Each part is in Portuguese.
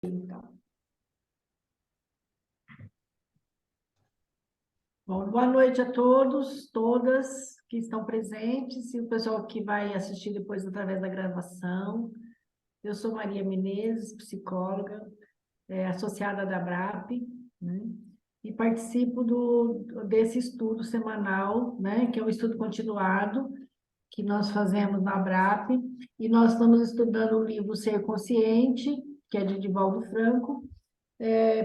Então. Bom, boa noite a todos, todas que estão presentes e o pessoal que vai assistir depois através da gravação. Eu sou Maria Menezes, psicóloga, associada da ABRAP, né? E participo desse estudo semanal, né? Que é um estudo continuado que nós fazemos na ABRAP, e nós estamos estudando o livro Ser Consciente, que é de Divaldo Franco,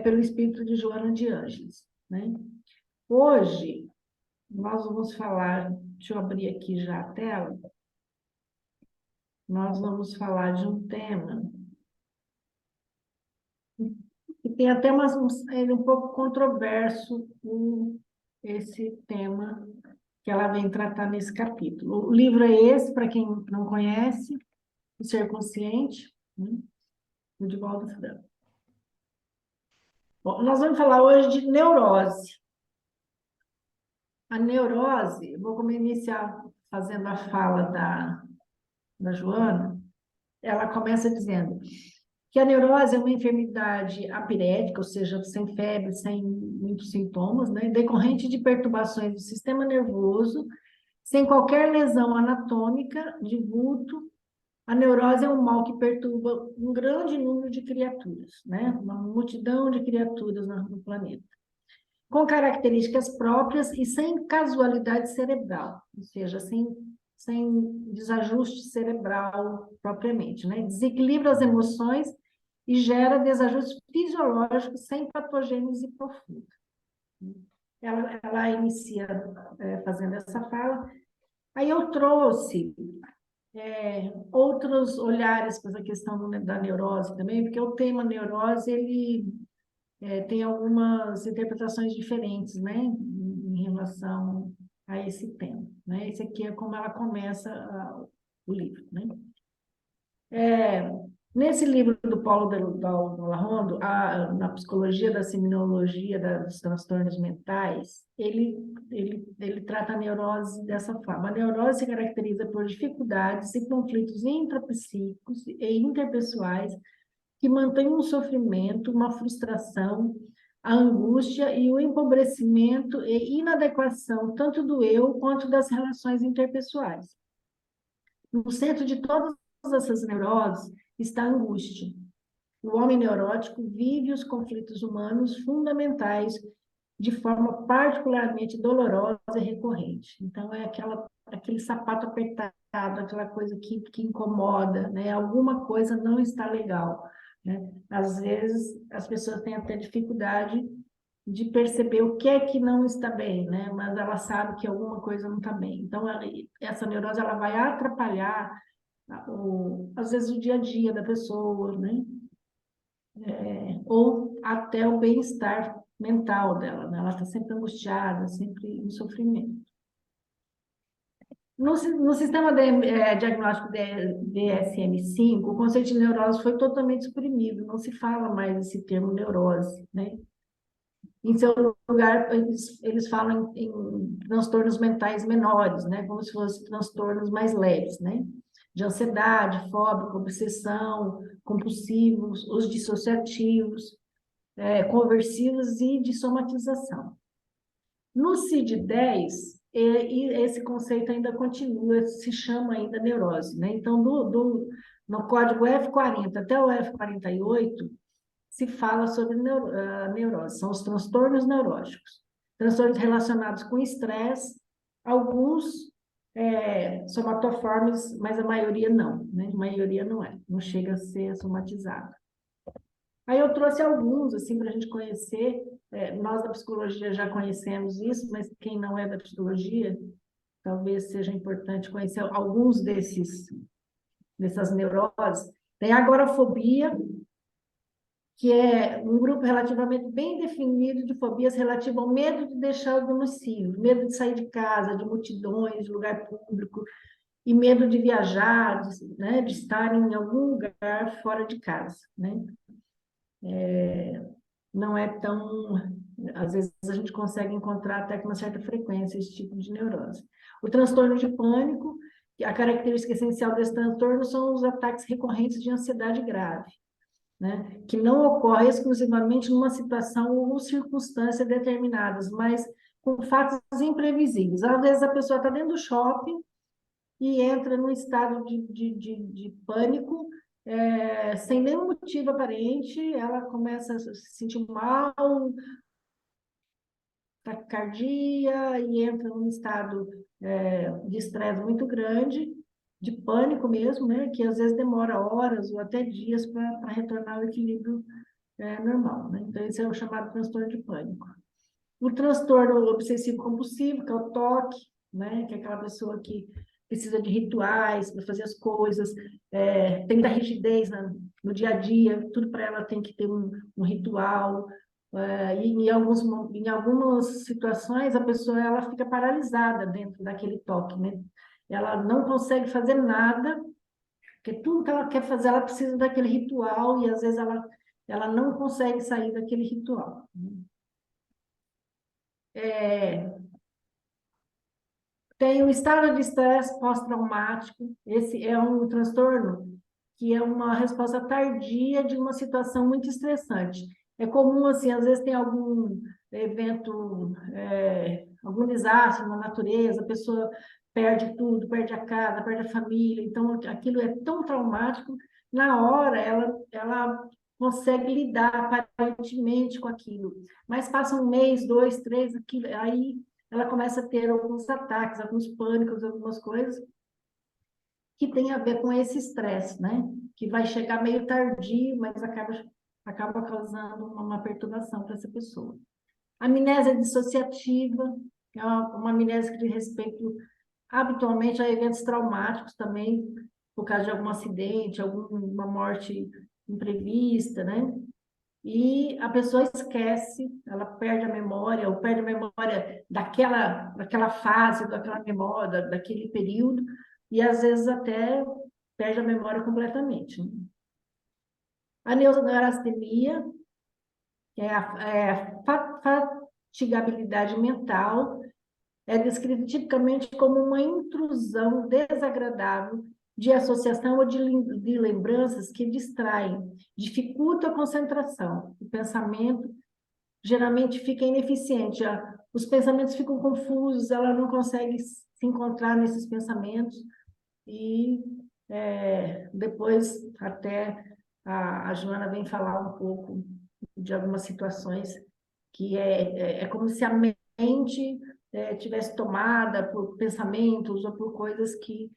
pelo espírito de Joana de Ângeles, né? Hoje, nós vamos falar, deixa eu abrir aqui já a tela, nós vamos falar de um tema que tem até um pouco controverso esse tema que ela vem tratar nesse capítulo. O livro é esse, para quem não conhece, O Ser Consciente, né, do Divaldo Franco. Bom, nós vamos falar hoje de neurose. A neurose, vou iniciar fazendo a fala da Joana. Ela começa dizendo que a neurose é uma enfermidade apirética, ou seja, sem febre, sem muitos sintomas, né, decorrente de perturbações do sistema nervoso, sem qualquer lesão anatômica de vulto. A neurose é um mal que perturba um grande número de criaturas, né, uma multidão de criaturas no planeta, com características próprias e sem casualidade cerebral, ou seja, sem desajuste cerebral propriamente, né? Desequilibra as emoções e gera desajustes fisiológicos sem patogênese profunda. Ela inicia fazendo essa fala. Aí eu trouxe outros olhares para essa questão da neurose também, porque o tema neurose, ele tem algumas interpretações diferentes, né, em relação a esse tema, né? Esse aqui é como ela começa o livro, né? Nesse livro do Paulo Larrondo, na psicologia da seminologia dos transtornos mentais, ele trata a neurose dessa forma. A neurose se caracteriza por dificuldades e conflitos intrapsíquicos e interpessoais que mantêm um sofrimento, uma frustração, a angústia e o empobrecimento e inadequação tanto do eu quanto das relações interpessoais. No centro de todas essas neuroses está a angústia. O homem neurótico vive os conflitos humanos fundamentais de forma particularmente dolorosa e recorrente. Então, é aquele sapato apertado, aquela coisa que incomoda, né? Alguma coisa não está legal, né? Às vezes, as pessoas têm até dificuldade de perceber o que é que não está bem, né? Mas ela sabe que alguma coisa não está bem. Então, essa neurose ela vai atrapalhar, às vezes, o dia a dia da pessoa, né? Ou até o bem-estar mental dela, né? Ela está sempre angustiada, sempre em sofrimento. No sistema diagnóstico DSM-5, o conceito de neurose foi totalmente suprimido, não se fala mais esse termo neurose, né? Em seu lugar, eles falam em transtornos mentais menores, né? Como se fossem transtornos mais leves, né? De ansiedade, fóbica, obsessão, compulsivos, os dissociativos, conversivos e de somatização. No CID-10, esse conceito ainda continua, se chama ainda neurose, né? Então, no código F40 até o F48, se fala sobre neurose, são os transtornos neuróticos. Transtornos relacionados com estresse, alguns somatoformes, mas a maioria não, né? A maioria não chega a ser somatizada. Aí eu trouxe alguns, assim, para a gente conhecer. Nós da psicologia já conhecemos isso, mas quem não é da psicologia, talvez seja importante conhecer alguns dessas neuroses. Tem a agorafobia, que é um grupo relativamente bem definido de fobias relativas ao medo de deixar o domicílio, medo de sair de casa, de multidões, de lugar público, e medo de viajar, né, de estar em algum lugar fora de casa, né? Não é tão... Às vezes a gente consegue encontrar até com uma certa frequência esse tipo de neurose. O transtorno de pânico, a característica essencial desse transtorno são os ataques recorrentes de ansiedade grave, né? Que não ocorre exclusivamente numa situação ou circunstância determinadas, mas com fatos imprevisíveis. Às vezes a pessoa está dentro do shopping e entra num estado de pânico, sem nenhum motivo aparente, ela começa a se sentir mal, taquicardia, e entra num estado de estresse muito grande, de pânico mesmo, né? Que às vezes demora horas ou até dias para retornar ao equilíbrio normal, né? Então, esse é o chamado transtorno de pânico. O transtorno obsessivo compulsivo, que é o TOC, né? Que é aquela pessoa que precisa de rituais para fazer as coisas, tem da rigidez no dia a dia, tudo para ela tem que ter um ritual. E em algumas situações, a pessoa ela fica paralisada dentro daquele TOC, né? Ela não consegue fazer nada, porque tudo que ela quer fazer, ela precisa daquele ritual, e às vezes ela não consegue sair daquele ritual. É, Tem o estado de estresse pós-traumático. Esse é um transtorno que é uma resposta tardia de uma situação muito estressante. É comum, assim, às vezes tem algum evento, algum desastre na natureza, a pessoa perde tudo, perde a casa, perde a família, então aquilo é tão traumático, na hora ela consegue lidar aparentemente com aquilo, mas passa um mês, dois, três, aquilo, aí ela começa a ter alguns ataques, alguns pânicos, algumas coisas que tem a ver com esse estresse, né? Que vai chegar meio tardio, mas acaba causando uma perturbação para essa pessoa. Amnésia dissociativa, que é uma amnésia que diz respeito habitualmente a eventos traumáticos também, por causa de algum acidente, alguma morte imprevista, né? E a pessoa esquece, ela perde a memória, ou perde a memória daquela fase, daquela memória, daquele período, e às vezes até perde a memória completamente, né? A neurastenia, que é a fatigabilidade mental, é descrita tipicamente como uma intrusão desagradável de associação ou de lembranças que distraem, dificultam a concentração. O pensamento geralmente fica ineficiente. Os pensamentos ficam confusos, ela não consegue se encontrar nesses pensamentos e depois até a Joana vem falar um pouco de algumas situações que é como se a mente tivesse tomada por pensamentos ou por coisas que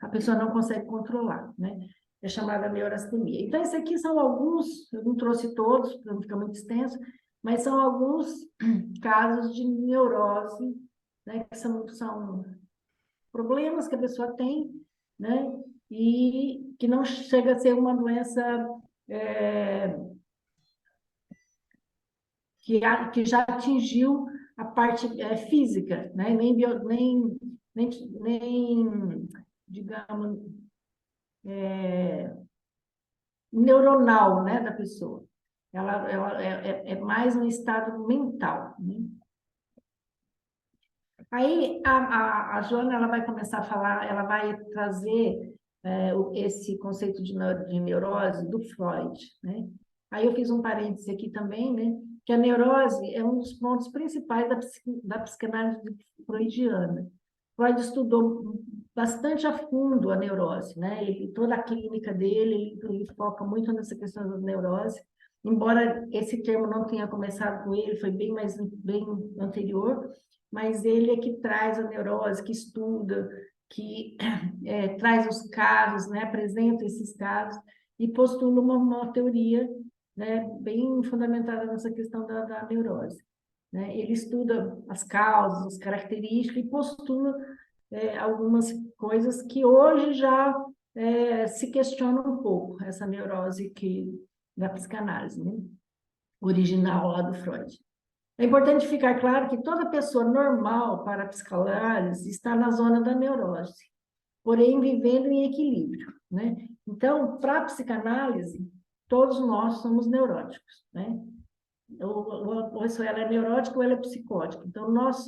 a pessoa não consegue controlar, né? É chamada neurastenia. Então, esses aqui são alguns, eu não trouxe todos, para não ficar muito extenso, mas são alguns casos de neurose, né, que são problemas que a pessoa tem, né, e que não chega a ser uma doença é, que já atingiu a parte física, né, nem, digamos, neuronal, né, da pessoa. Ela é mais um estado mental, né? Aí a Joana ela vai começar a falar, ela vai trazer esse conceito de neurose do Freud, né? Aí eu fiz um parêntese aqui também, né? Que a neurose é um dos pontos principais da psicanálise freudiana. Freud estudou bastante a fundo a neurose, né? Toda a clínica dele, ele foca muito nessa questão da neurose, embora esse termo não tenha começado com ele, foi bem anterior, mas ele é que traz a neurose, que estuda, que traz os casos, né? Apresenta esses casos e postula uma teoria, né? Bem fundamentada nessa questão da neurose, né? Ele estuda as causas, as características e postula algumas coisas que hoje já se questionam um pouco, essa neurose da psicanálise, né? Original lá do Freud. É importante ficar claro que toda pessoa normal para a psicanálise está na zona da neurose, porém vivendo em equilíbrio, né? Então, para a psicanálise, todos nós somos neuróticos, né? Ou ela é neurótica ou ela é psicótica. Então, nós,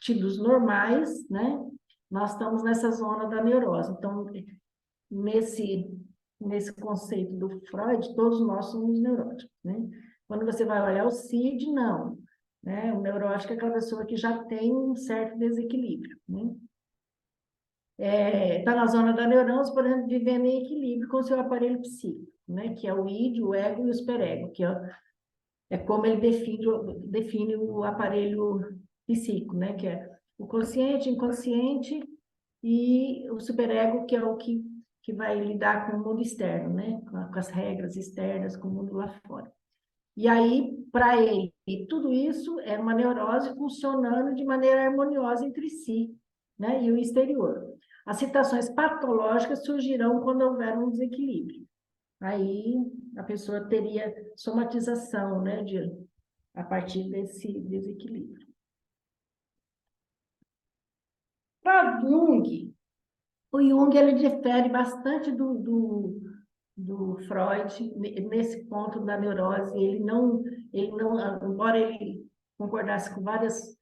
tidos normais, né? Nós estamos nessa zona da neurose. Então, nesse nesse conceito do Freud, todos nós somos neuróticos, né? Quando você vai olhar o CID, não, né? O neurótico é aquela pessoa que já tem um certo desequilíbrio, né? Está na zona da neurose, por exemplo, vivendo em equilíbrio com o seu aparelho psíquico, né? Que é o id, o ego e o superego, que é como ele define o aparelho psíquico, né? Que é o consciente, inconsciente e o superego, que é o que vai lidar com o mundo externo, né? Com as regras externas, com o mundo lá fora. E aí, para ele, tudo isso é uma neurose funcionando de maneira harmoniosa entre si, né? E o exterior. As situações patológicas surgirão quando houver um desequilíbrio. Aí a pessoa teria somatização, né? A partir desse desequilíbrio. Para Jung, o Jung ele difere bastante do Freud nesse ponto da neurose. Ele não, embora ele concordasse com várias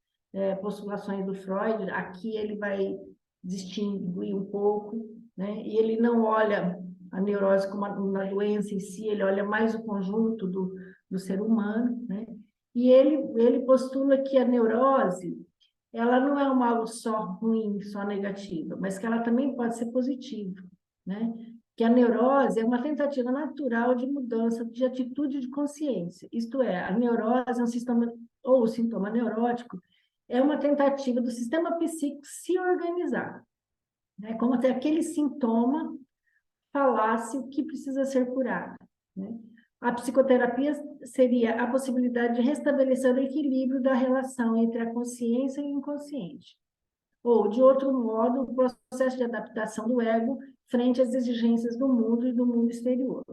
postulações do Freud, aqui ele vai distinguir um pouco, né? E ele não olha a neurose como uma doença em si, ele olha mais o conjunto do ser humano, né? E ele postula que a neurose ela não é algo só ruim, só negativa, mas que ela também pode ser positiva, né? Que a neurose é uma tentativa natural de mudança de atitude de consciência. Isto é, a neurose é um sistema, ou o sintoma neurótico, é uma tentativa do sistema psíquico se organizar, né? Como até aquele sintoma falasse o que precisa ser curado, né? A psicoterapia seria a possibilidade de restabelecer o equilíbrio da relação entre a consciência e o inconsciente. Ou, de outro modo, o processo de adaptação do ego frente às exigências do mundo e do mundo exterior,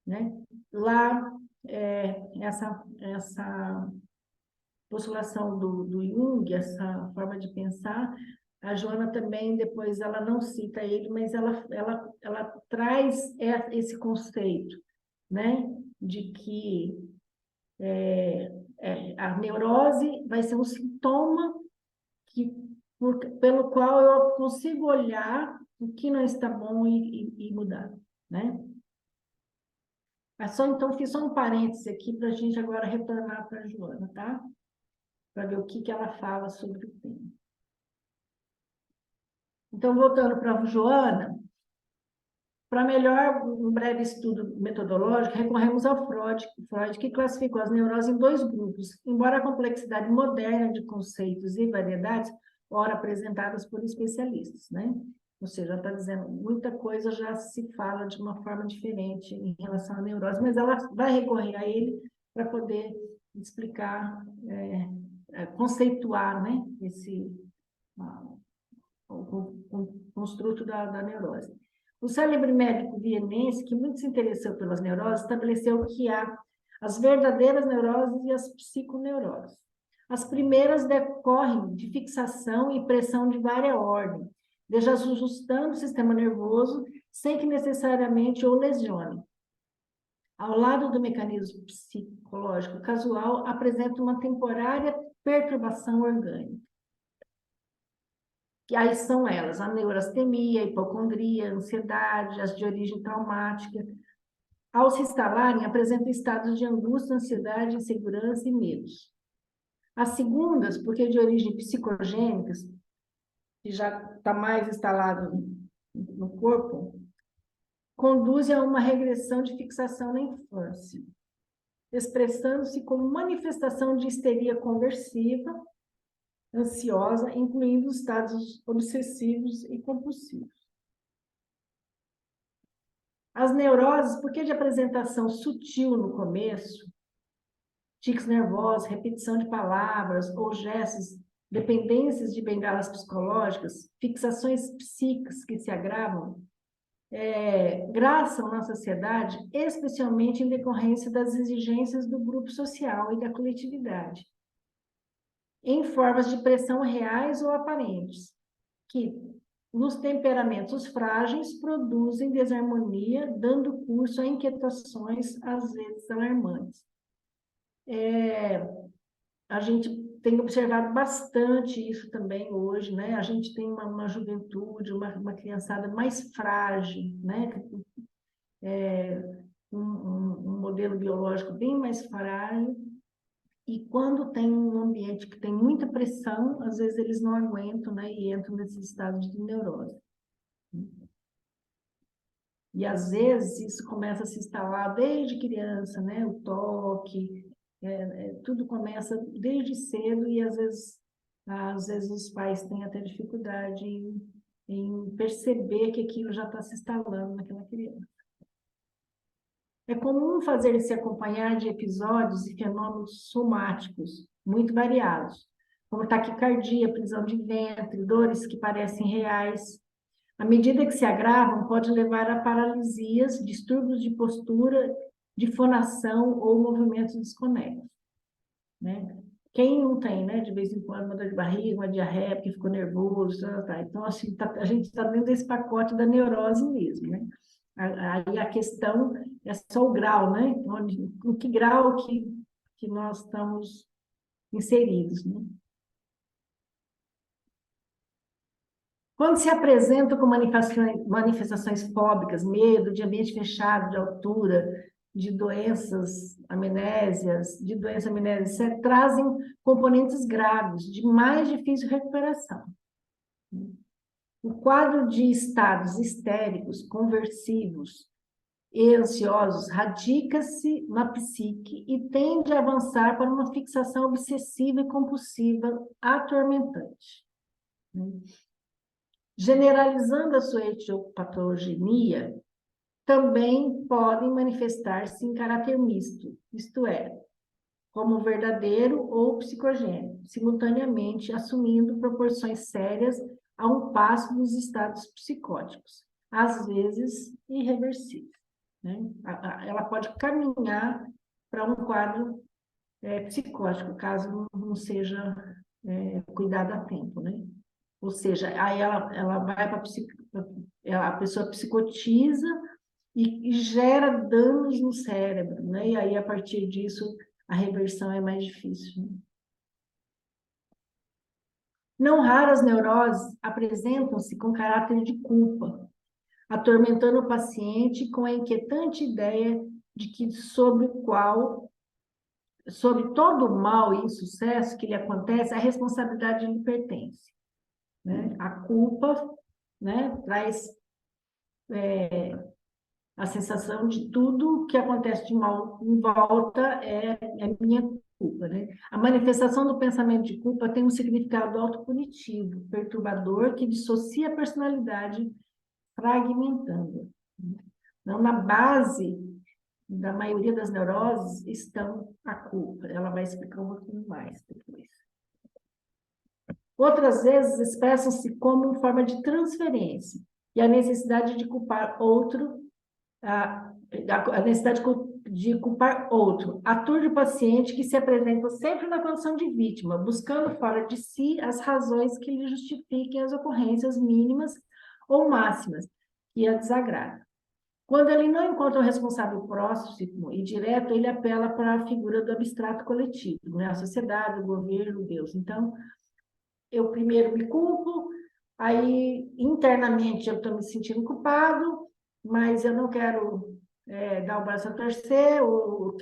né? Lá, essa postulação do Jung, essa forma de pensar, a Joana também, depois, ela não cita ele, mas ela traz esse conceito, né? De que a neurose vai ser um sintoma pelo qual eu consigo olhar o que não está bom e mudar, né? Então, fiz só um parênteses aqui para a gente agora retornar para a Joana, tá? Para ver o que ela fala sobre o tema. Então, voltando para a Joana, para melhor um breve estudo metodológico, recorremos ao Freud, que classificou as neuroses em dois grupos, embora a complexidade moderna de conceitos e variedades, ora apresentadas por especialistas, né? Ou seja, está dizendo, muita coisa já se fala de uma forma diferente em relação à neurose, mas ela vai recorrer a ele para poder explicar, conceituar, né? O construto da neurose. O célebre médico vienense, que muito se interessou pelas neuroses, estabeleceu que há as verdadeiras neuroses e as psiconeuroses. As primeiras decorrem de fixação e pressão de vária ordem, desajustando o sistema nervoso sem que necessariamente o lesione. Ao lado do mecanismo psicológico casual, apresenta uma temporária perturbação orgânica. Que aí são elas, a neurastenia, a hipocondria, a ansiedade, as de origem traumática. Ao se instalarem, apresentam estados de angústia, ansiedade, insegurança e medos. As segundas, porque de origem psicogênicas, que já está mais instalado no corpo, conduzem a uma regressão de fixação na infância, expressando-se como manifestação de histeria conversiva, ansiosa, incluindo estados obsessivos e compulsivos. As neuroses, por que de apresentação sutil no começo, tiques nervosos, repetição de palavras ou gestos, dependências de bengalas psicológicas, fixações psíquicas que se agravam, graçam na sociedade, especialmente em decorrência das exigências do grupo social e da coletividade, em formas de pressão reais ou aparentes, que nos temperamentos frágeis produzem desarmonia, dando curso a inquietações, às vezes alarmantes. A gente tem observado bastante isso também hoje, né? A gente tem uma juventude, uma criançada mais frágil, né? um modelo biológico bem mais frágil, e quando tem um ambiente que tem muita pressão, às vezes eles não aguentam, né, e entram nesses estados de neurose. E às vezes isso começa a se instalar desde criança, né, o toque, tudo começa desde cedo, e às vezes os pais têm até dificuldade em perceber que aquilo já está se instalando naquela criança. É comum fazer ele se acompanhar de episódios e fenômenos somáticos muito variados, como taquicardia, prisão de ventre, dores que parecem reais. À medida que se agravam, pode levar a paralisias, distúrbios de postura, de fonação ou movimentos desconexos, né? Quem não tem, né, de vez em quando, uma dor de barriga, uma diarreia, porque ficou nervoso, tá? Então, assim, a gente está dentro desse pacote da neurose mesmo, né? Aí a questão é só o grau, né? Em que grau que nós estamos inseridos, né? Quando se apresentam com manifestações fóbicas, medo de ambiente fechado, de altura, de doenças amnésias, trazem componentes graves, de mais difícil recuperação. O quadro de estados histéricos, conversivos e ansiosos radica-se na psique e tende a avançar para uma fixação obsessiva e compulsiva atormentante. Generalizando a sua etiopatogenia, também podem manifestar-se em caráter misto, isto é, como verdadeiro ou psicogênico, simultaneamente assumindo proporções sérias a um passo dos estados psicóticos, às vezes irreversíveis, né? Ela pode caminhar para um quadro psicótico, caso não seja cuidado a tempo, né? Ou seja, aí ela vai para a pessoa psicotiza e gera danos no cérebro, né? E aí, a partir disso, a reversão é mais difícil, né? Não raras neuroses apresentam-se com caráter de culpa, atormentando o paciente com a inquietante ideia de que sobre todo o mal e insucesso que lhe acontece, a responsabilidade lhe pertence, né? A culpa, né, traz a sensação de tudo que acontece de mal em volta é minha culpa, né? A manifestação do pensamento de culpa tem um significado autopunitivo, perturbador, que dissocia a personalidade, fragmentando. Então, na base da maioria das neuroses estão a culpa. Ela vai explicar um pouquinho mais depois. Outras vezes expressam-se como forma de transferência e a necessidade de culpar outro, a necessidade de culpar outro. Aturde o paciente que se apresenta sempre na condição de vítima, buscando fora de si as razões que lhe justifiquem as ocorrências mínimas ou máximas que a desagradam. Quando ele não encontra o responsável próximo e direto, ele apela para a figura do abstrato coletivo, né? A sociedade, o governo, Deus. Então, eu primeiro me culpo, aí internamente eu estou me sentindo culpado, mas eu não quero dar o braço a torcer, ou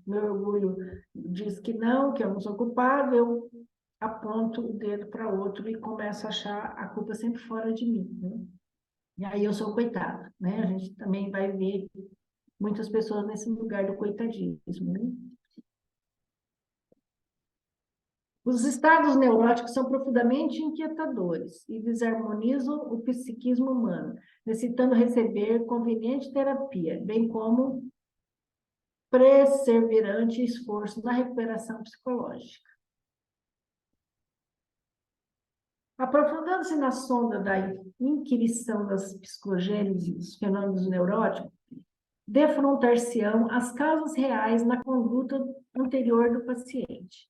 meu orgulho diz que eu não sou culpado, eu aponto o dedo para outro e começo a achar a culpa sempre fora de mim, né? E aí eu sou coitado, né? A gente também vai ver muitas pessoas nesse lugar do coitadismo, né? Os estados neuróticos são profundamente inquietadores e desarmonizam o psiquismo humano, necessitando receber conveniente terapia, bem como perseverante esforço na recuperação psicológica. Aprofundando-se na sonda da inquirição das psicogêneses e dos fenômenos neuróticos, defrontar-se-ão as causas reais na conduta anterior do paciente,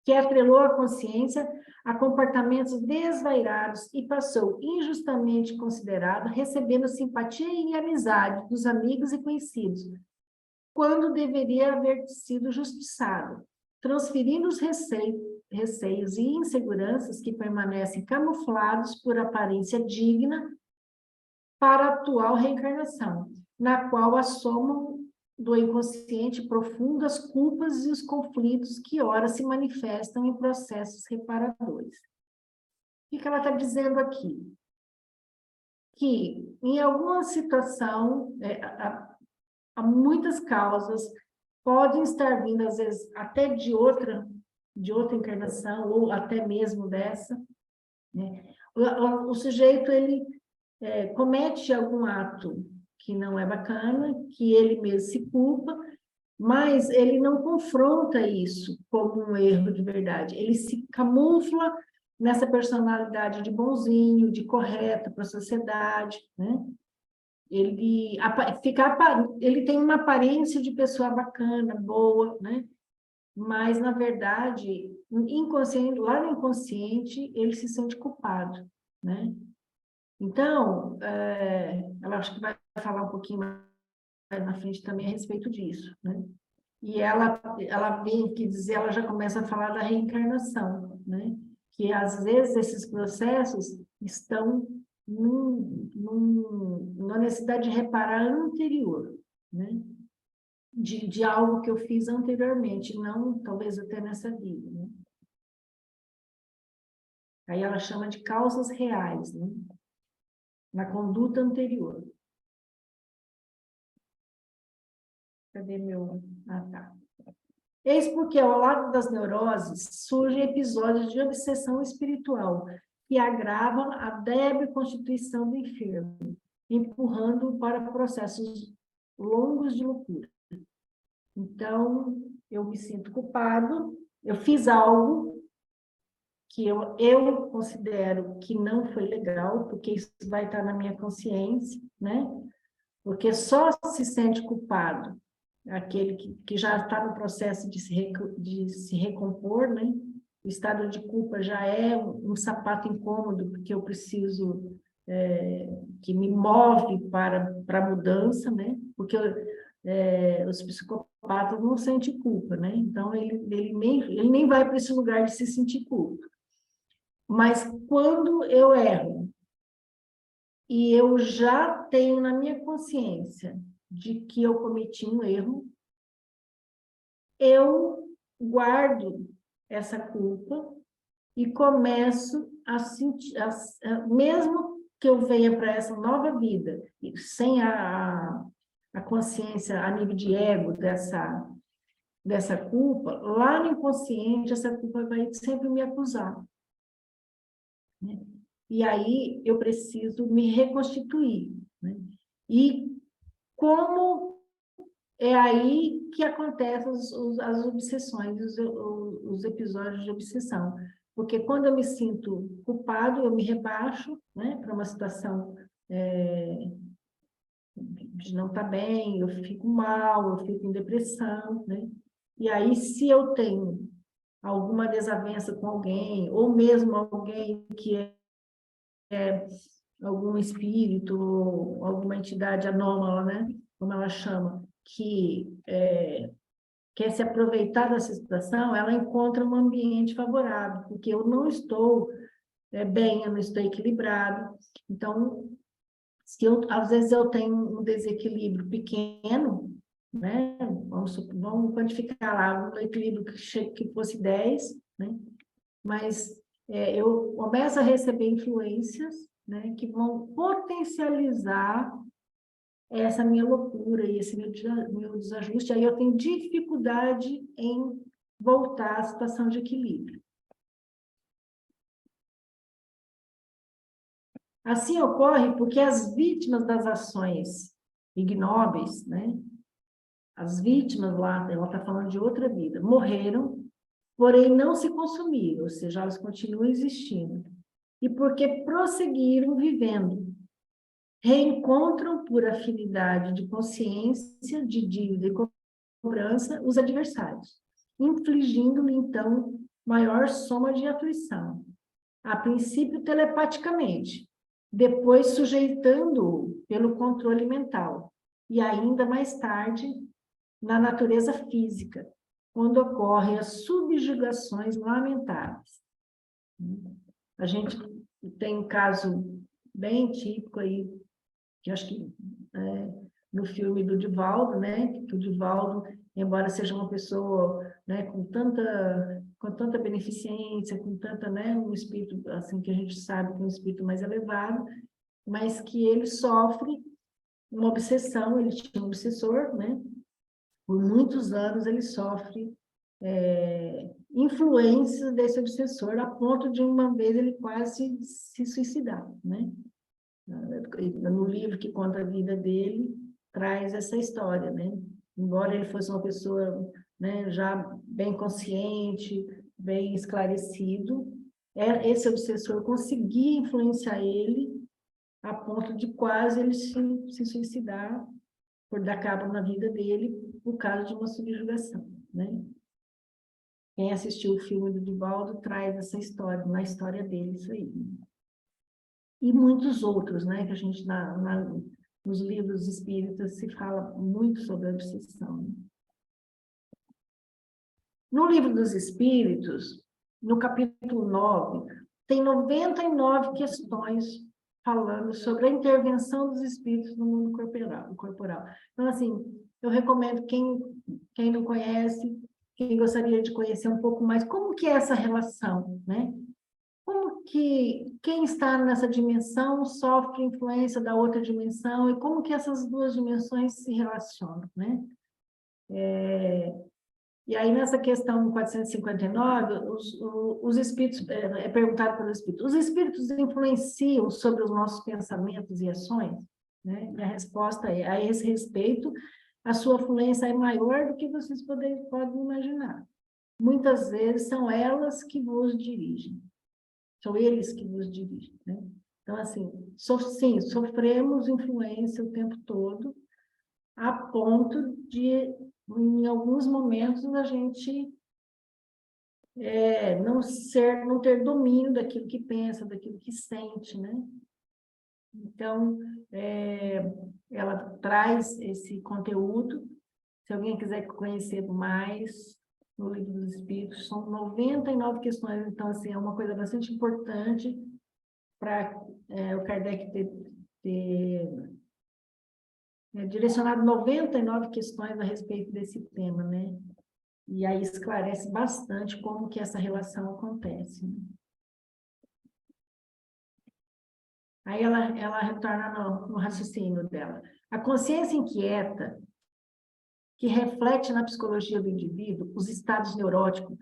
que atrelou a consciência a comportamentos desvairados e passou injustamente considerado, recebendo simpatia e amizade dos amigos e conhecidos, quando deveria haver sido justiçado, transferindo os receios e inseguranças que permanecem camuflados por aparência digna para a atual reencarnação, na qual assomam do inconsciente profundas culpas e os conflitos que ora se manifestam em processos reparadores. O que ela está dizendo aqui? Que em alguma situação, há muitas causas, podem estar vindo, às vezes, até de outra encarnação, ou até mesmo dessa, né? O sujeito, ele comete algum ato que não é bacana, que ele mesmo se culpa, mas ele não confronta isso como um erro de verdade. Ele se camufla nessa personalidade de bonzinho, de correto para a sociedade, né? Ele tem uma aparência de pessoa bacana, boa, né? Mas, na verdade, inconsciente, lá no inconsciente, ele se sente culpado, né? Então, ela acho que vai falar um pouquinho mais na frente também a respeito disso, né? E ela vem aqui dizer, ela já começa a falar da reencarnação, né? Que às vezes esses processos estão numa necessidade de reparar anterior, né? De algo que eu fiz anteriormente, não talvez até nessa vida, né? Aí ela chama de causas reais, né? Na conduta anterior. Cadê meu... Ah, tá. Eis porque, ao lado das neuroses, surgem episódios de obsessão espiritual que agravam a débil constituição do enfermo, empurrando-o para processos longos de loucura. Então, eu me sinto culpado, eu fiz algo que eu considero que não foi legal, porque isso vai estar na minha consciência, né? Porque só se sente culpado aquele que já está no processo de se recompor, né? O estado de culpa já é um sapato incômodo, porque eu preciso, que me move para a mudança, né? Porque os psicopatas não sentem culpa, né? Então, ele nem vai para esse lugar de se sentir culpa. Mas quando eu erro, e eu já tenho na minha consciência de que eu cometi um erro, eu guardo essa culpa e começo a sentir, mesmo que eu venha para essa nova vida, sem a consciência a nível de ego dessa culpa, lá no inconsciente, essa culpa vai sempre me acusar, né? E aí eu preciso me reconstituir, né? E como é aí que acontecem as obsessões, os episódios de obsessão. Porque quando eu me sinto culpado, eu me rebaixo, né, para uma situação de não estar bem, eu fico mal, eu fico em depressão, né? E aí, se eu tenho alguma desavença com alguém, ou mesmo alguém que é algum espírito, alguma entidade anômala, né, como ela chama, que quer se aproveitar dessa situação, ela encontra um ambiente favorável, porque eu não estou bem, eu não estou equilibrado. Então, às vezes eu tenho um desequilíbrio pequeno, né? Vamos quantificar lá, um equilíbrio que fosse 10, né? Mas eu começo a receber influências, né, que vão potencializar essa minha loucura e esse meu desajuste, aí eu tenho dificuldade em voltar à situação de equilíbrio. Assim ocorre porque as vítimas das ações ignóbeis, né, as vítimas lá, ela está falando de outra vida, morreram, porém não se consumiram, ou seja, elas continuam existindo. E porque prosseguiram vivendo, reencontram por afinidade de consciência, de dívida e cobrança os adversários, infligindo-lhe, então, maior soma de aflição, a princípio telepaticamente, depois sujeitando-o pelo controle mental, e ainda mais tarde na natureza física, quando ocorrem as subjugações lamentáveis. A gente tem um caso bem típico aí, que acho que no filme do Divaldo, né? Que o Divaldo, embora seja uma pessoa, né, com tanta beneficência, com tanta, né, um espírito assim que a gente sabe que é um espírito mais elevado, mas que ele sofre uma obsessão, ele tinha um obsessor, né? Por muitos anos ele sofre influências desse obsessor, a ponto de uma vez ele quase se suicidar, né? No livro que conta a vida dele, traz essa história, né? Embora ele fosse uma pessoa, né, já bem consciente, bem esclarecido, esse obsessor conseguia influenciar ele a ponto de quase ele se suicidar por dar cabo na vida dele por causa de uma subjugação, né? Quem assistiu o filme do Divaldo traz essa história, na história dele, isso aí. E muitos outros, né? Que a gente, nos livros espíritas, se fala muito sobre a obsessão. No livro dos Espíritos, no capítulo 9, tem 99 questões falando sobre a intervenção dos espíritos no mundo corporal. Então, assim, eu recomendo quem não conhece, quem gostaria de conhecer um pouco mais, como que é essa relação, né? Como que quem está nessa dimensão sofre influência da outra dimensão e como que essas duas dimensões se relacionam, né? E aí, nessa questão 459, os espíritos, é perguntado pelos espíritos, os espíritos influenciam sobre os nossos pensamentos e ações? Né? E a resposta é, a esse respeito, a sua influência é maior do que vocês podem imaginar. Muitas vezes são elas que vos dirigem, são eles que vos dirigem. Né? Então, assim, sim, sofremos influência o tempo todo, a ponto de, em alguns momentos, a gente não ter domínio daquilo que pensa, daquilo que sente, né? Então, ela traz esse conteúdo. Se alguém quiser conhecer mais, no Livro dos Espíritos, são 99 questões, então, assim, é uma coisa bastante importante para o Kardec ter direcionado 99 questões a respeito desse tema, né? E aí esclarece bastante como que essa relação acontece. Né? Aí ela retorna no raciocínio dela. A consciência inquieta, que reflete na psicologia do indivíduo, os estados neuróticos,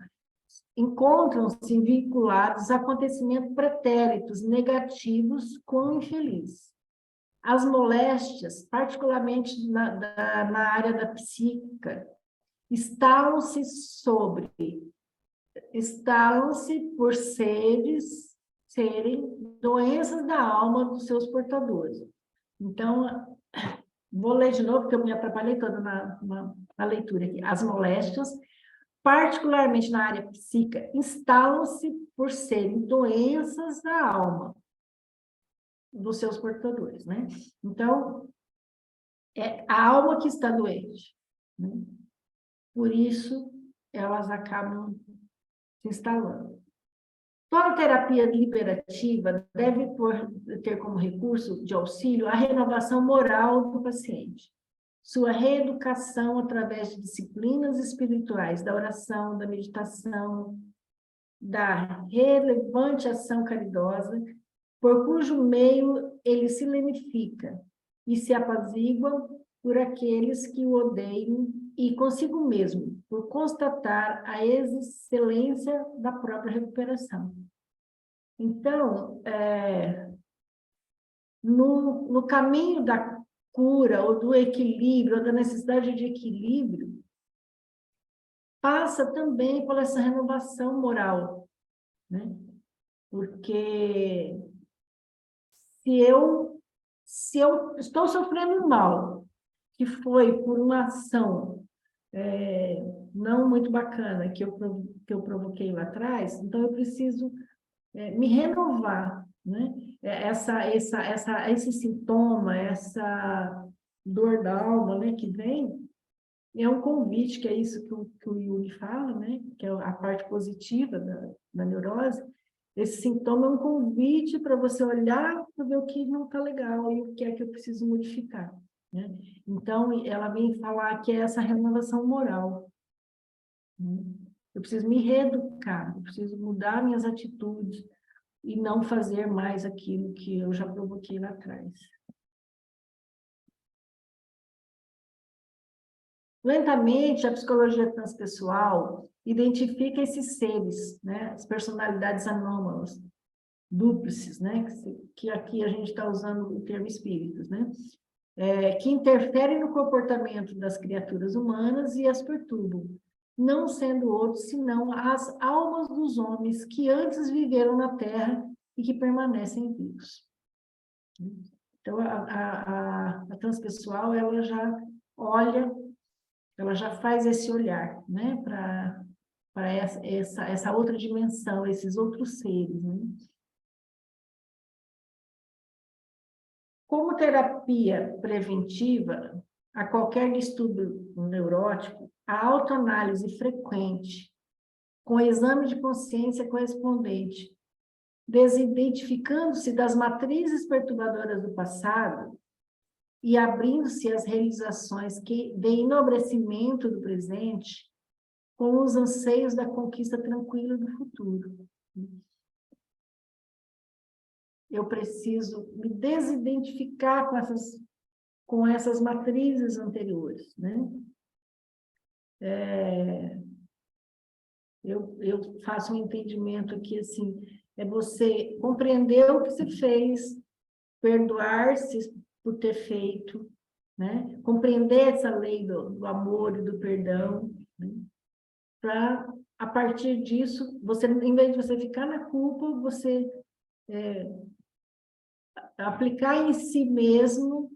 encontram-se vinculados a acontecimentos pretéritos negativos com o infeliz. As moléstias, particularmente na área da psíquica, instalam-se por serem doenças da alma dos seus portadores. Então, vou ler de novo, porque eu me atrapalhei toda na leitura aqui. As moléstias, particularmente na área psíquica, instalam-se por serem doenças da alma dos seus portadores, né? Então, é a alma que está doente, né? Por isso, elas acabam se instalando. Toda terapia liberativa deve ter como recurso de auxílio a renovação moral do paciente, sua reeducação através de disciplinas espirituais, da oração, da meditação, da relevante ação caridosa, por cujo meio ele se lenifica e se apazigua por aqueles que o odeiam e consigo mesmo, por constatar a excelência da própria recuperação. Então, no caminho da cura, ou do equilíbrio, ou da necessidade de equilíbrio, passa também por essa renovação moral, né? Porque se eu estou sofrendo um mal, que foi por uma ação não muito bacana que eu provoquei lá atrás, então eu preciso me renovar, né? Esse sintoma, essa dor da alma, né, que vem, é um convite, que é isso que o Jung fala, né? Que é a parte positiva da neurose. Esse sintoma é um convite para você olhar para ver o que não está legal e o que é que eu preciso modificar, né? Então, ela vem falar que é essa renovação moral, né? Eu preciso me reeducar, eu preciso mudar minhas atitudes e não fazer mais aquilo que eu já provoquei lá atrás. Lentamente, a psicologia transpessoal identifica esses seres, né? As personalidades anômalas, dúplices, né? Que aqui a gente está usando o termo espíritos, né? Que interferem no comportamento das criaturas humanas e as perturbam, não sendo outros senão as almas dos homens que antes viveram na Terra e que permanecem vivos. Então, a transpessoal, ela já olha, ela já faz esse olhar, né, para essa outra dimensão, esses outros seres, né? Como terapia preventiva a qualquer distúrbio neurótico, a autoanálise frequente, com exame de consciência correspondente, desidentificando-se das matrizes perturbadoras do passado e abrindo-se às realizações de enobrecimento do presente, com os anseios da conquista tranquila do futuro. Eu preciso me desidentificar com essas matrizes anteriores, né? Eu faço um entendimento aqui, assim, é você compreender o que se fez, perdoar-se por ter feito, né? Compreender essa lei do amor e do perdão, né? Para, a partir disso, você, em vez de você ficar na culpa, você aplicar em si mesmo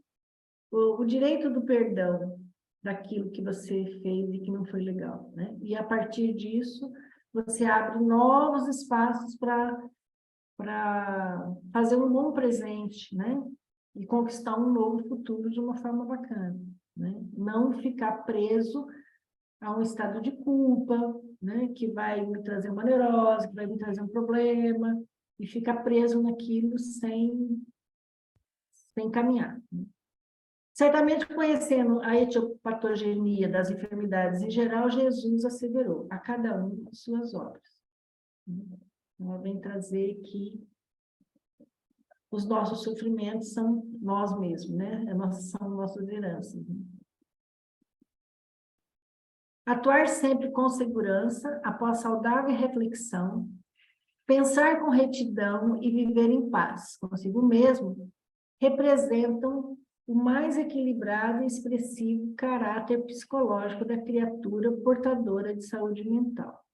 o direito do perdão daquilo que você fez e que não foi legal, né? E a partir disso, você abre novos espaços para fazer um bom presente, né? E conquistar um novo futuro de uma forma bacana, né? Não ficar preso a um estado de culpa, né? Que vai me trazer uma neurose, que vai me trazer um problema, e ficar preso naquilo sem caminhar. Certamente, conhecendo a etiopatogenia das enfermidades em geral, Jesus asseverou a cada um suas obras. Ela vem trazer que os nossos sofrimentos são nós mesmos, né? São nossas heranças. Atuar sempre com segurança, após saudável reflexão, pensar com retidão e viver em paz consigo mesmo, representam o mais equilibrado e expressivo caráter psicológico da criatura portadora de saúde mental.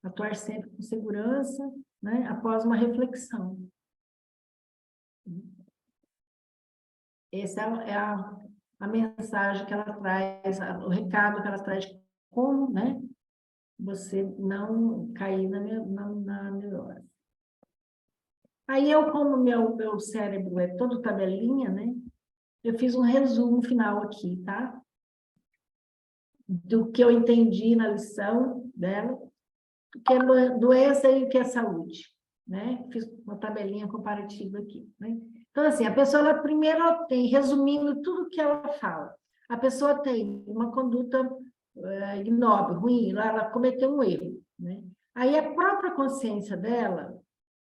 Atuar sempre com segurança, né, após uma reflexão. Essa é a mensagem que ela traz, o recado que ela traz de como, né, você não cair na neurose. Aí eu, como meu cérebro é todo tabelinha, né, eu fiz um resumo final aqui, tá? Do que eu entendi na lição dela, o que é doença e o que é saúde, né? Fiz uma tabelinha comparativa aqui, né? Então, assim, a pessoa, ela, primeiro, ela tem, resumindo tudo que ela fala, a pessoa tem uma conduta ignóbil, ruim, ela cometeu um erro, né? Aí a própria consciência dela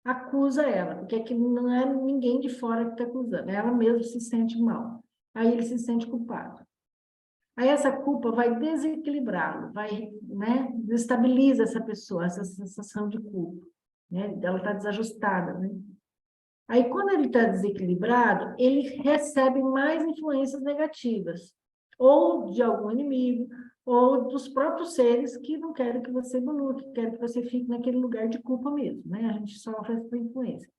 acusa ela, porque aqui não é ninguém de fora que está acusando, ela mesma se sente mal. Aí ele se sente culpado. Aí essa culpa vai desequilibrá-lo, vai, né, desestabiliza essa pessoa, essa sensação de culpa, né? Ela está desajustada, né? Aí quando ele está desequilibrado, ele recebe mais influências negativas, ou de algum inimigo, ou dos próprios seres que não querem que você evolua, que querem que você fique naquele lugar de culpa mesmo, né? A gente sofre essa influência.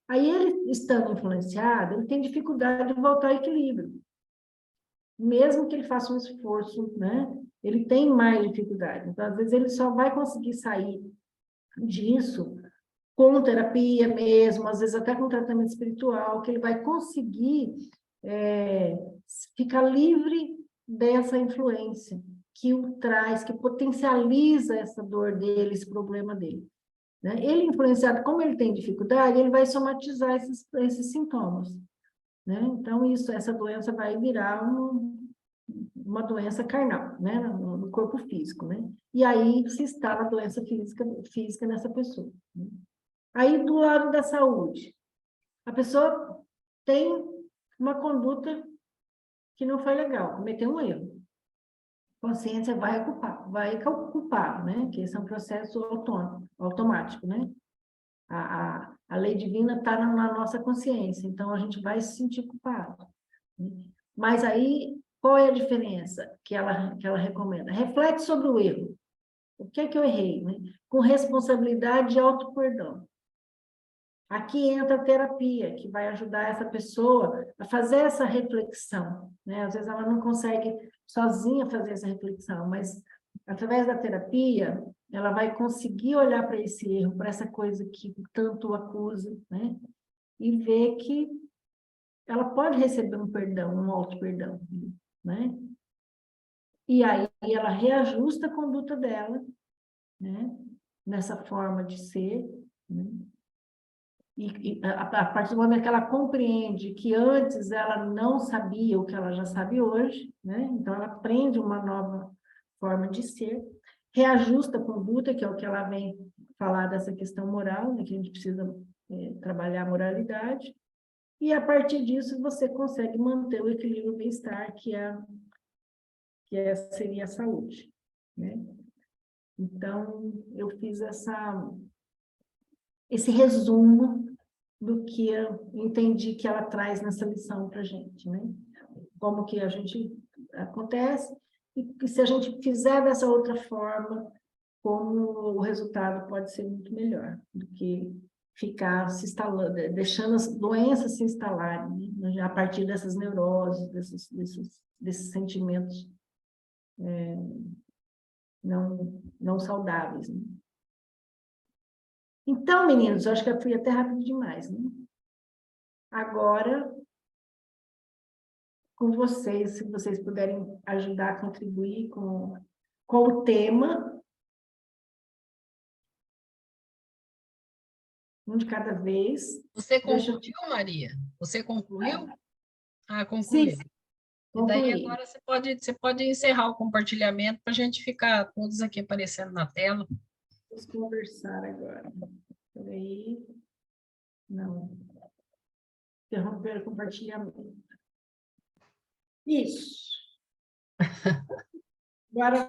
Aí ele, estando influenciado, ele tem dificuldade de voltar ao equilíbrio. Mesmo que ele faça um esforço, né? Ele tem mais dificuldade. Então, às vezes, ele só vai conseguir sair disso com terapia mesmo, às vezes até com tratamento espiritual, que ele vai conseguir ficar livre dessa influência que o traz, que potencializa essa dor dele, esse problema dele. Né? Ele influenciado, como ele tem dificuldade, ele vai somatizar esses sintomas. Né? Então, essa doença vai virar uma doença carnal, né? No corpo físico. Né? E aí se instala a doença física nessa pessoa. Né? Aí, do lado da saúde, a pessoa tem uma conduta que não foi legal, cometeu um erro. A consciência vai culpar, né? Que esse é um processo autônomo, automático, né? A lei divina está na nossa consciência, então a gente vai se sentir culpado. Né? Mas aí, qual é a diferença que ela recomenda? Reflete sobre o erro. O que é que eu errei? Né? Com responsabilidade e auto-perdão. Aqui entra a terapia, que vai ajudar essa pessoa a fazer essa reflexão. Né? Às vezes ela não consegue sozinha fazer essa reflexão, mas através da terapia, ela vai conseguir olhar para esse erro, para essa coisa que tanto acusa, né? E ver que ela pode receber um perdão, um auto-perdão, né? E aí ela reajusta a conduta dela, né? Nessa forma de ser, né? E a partir do momento que ela compreende que antes ela não sabia o que ela já sabe hoje, né? Então ela aprende uma nova forma de ser, reajusta a conduta, que é o que ela vem falar dessa questão moral, né? Que a gente precisa trabalhar a moralidade, e a partir disso você consegue manter o equilíbrio e o bem-estar, seria a saúde, né? Então, eu fiz esse resumo do que eu entendi que ela traz nessa lição para a gente, né? Como que a gente acontece e se a gente fizer dessa outra forma, como o resultado pode ser muito melhor do que ficar se instalando, deixando as doenças se instalarem, né? A partir dessas neuroses, desses sentimentos não saudáveis. Né? Então, meninos, eu acho que eu fui até rápido demais, né? Agora, com vocês, se vocês puderem ajudar a contribuir com o tema, um de cada vez. Você Deixa concluiu, Maria? Você concluiu? Ah, Sim, concluiu. E daí concluí. agora você pode encerrar o compartilhamento para a gente ficar todos aqui aparecendo na tela. Vamos conversar agora. Peraí. Não. Interromper o compartilhamento. Isso. Agora,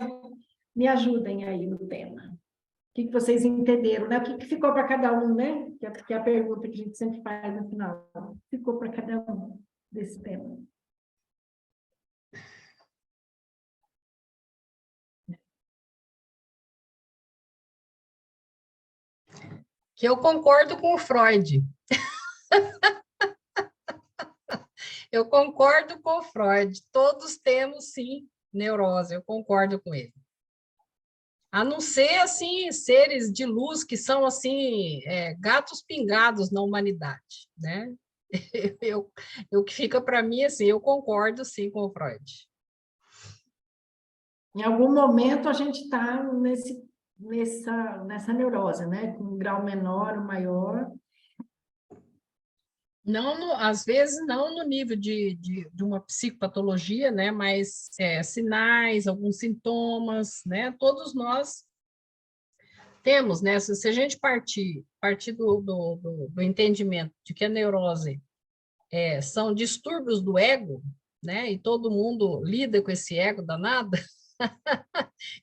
me ajudem aí no tema. O que vocês entenderam, né? O que ficou para cada um, né? Que é a pergunta que a gente sempre faz no final. O que ficou para cada um desse tema? Que eu concordo com o Freud. Eu concordo com o Freud. Todos temos, sim, neurose. Eu concordo com ele. A não ser, assim, seres de luz que são, assim, gatos pingados na humanidade, né? O que fica para mim, assim, eu concordo, sim, com o Freud. Em algum momento a gente está nessa neurose, né? Com um grau menor ou maior. Não, às vezes não no nível de uma psicopatologia, né? Mas sinais, alguns sintomas, né? Todos nós temos, né? Se a gente partir do entendimento de que a neurose são distúrbios do ego, né? E todo mundo lida com esse ego danado,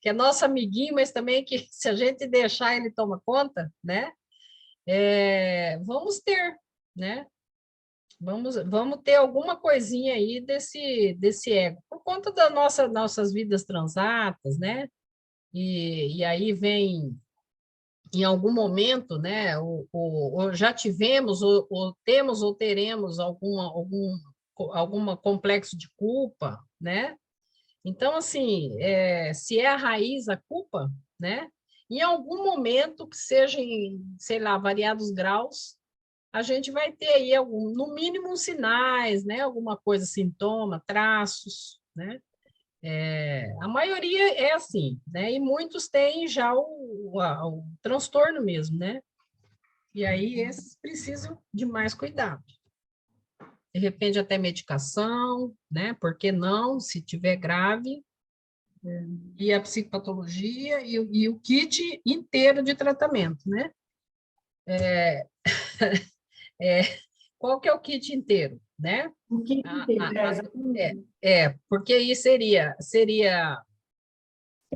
que é nosso amiguinho, mas também que se a gente deixar ele toma conta, né? Vamos ter, né? Vamos ter alguma coisinha aí desse ego, por conta das nossas vidas transatas, né? E aí vem, em algum momento, né? Ou já tivemos, ou temos, ou teremos alguma complexo de culpa, né? Então, assim, se é a raiz a culpa, né? Em algum momento, que seja em, sei lá, variados graus, a gente vai ter aí, no mínimo, sinais, né? Alguma coisa, sintoma, traços, né? A maioria é assim, né? E muitos têm já o transtorno mesmo, né? E aí esses precisam de mais cuidado. De repente até medicação, né? Por que não, se tiver grave, e a psicopatologia e o kit inteiro de tratamento, né? É, qual que é o kit inteiro, né? O que tem, É, exatamente. porque aí seria,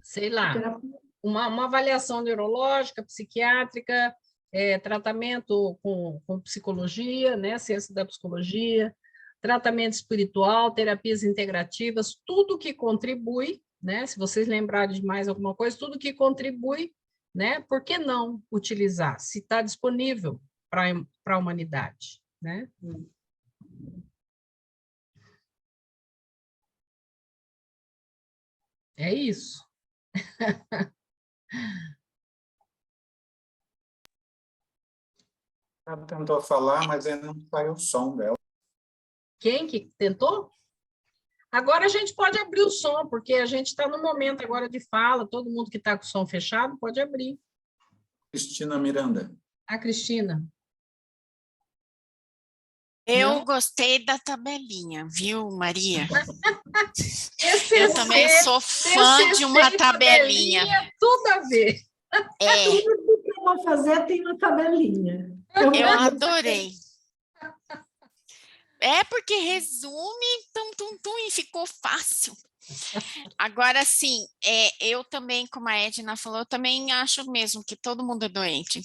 sei lá, Terapia. uma avaliação neurológica, psiquiátrica, tratamento com psicologia, né? Ciência da psicologia, tratamento espiritual, terapias integrativas, tudo que contribui, né? Se vocês lembrarem de mais alguma coisa, tudo que contribui, né? Por que não utilizar? Se está disponível para a humanidade, né? É isso. Ela tentou falar, mas aí não saiu o som dela. Quem que tentou? Agora a gente pode abrir o som, porque a gente está no momento agora de fala, todo mundo que está com o som fechado pode abrir. Cristina Miranda. A Cristina. Eu Não? gostei da tabelinha, viu, Maria? TCC, Eu também sou fã de uma e tabelinha. tudo a ver. Tudo que eu vou fazer tem uma tabelinha. Eu adorei. É porque resume, e ficou fácil. Agora, sim, eu também, como a Edna falou, eu também acho mesmo que todo mundo é doente.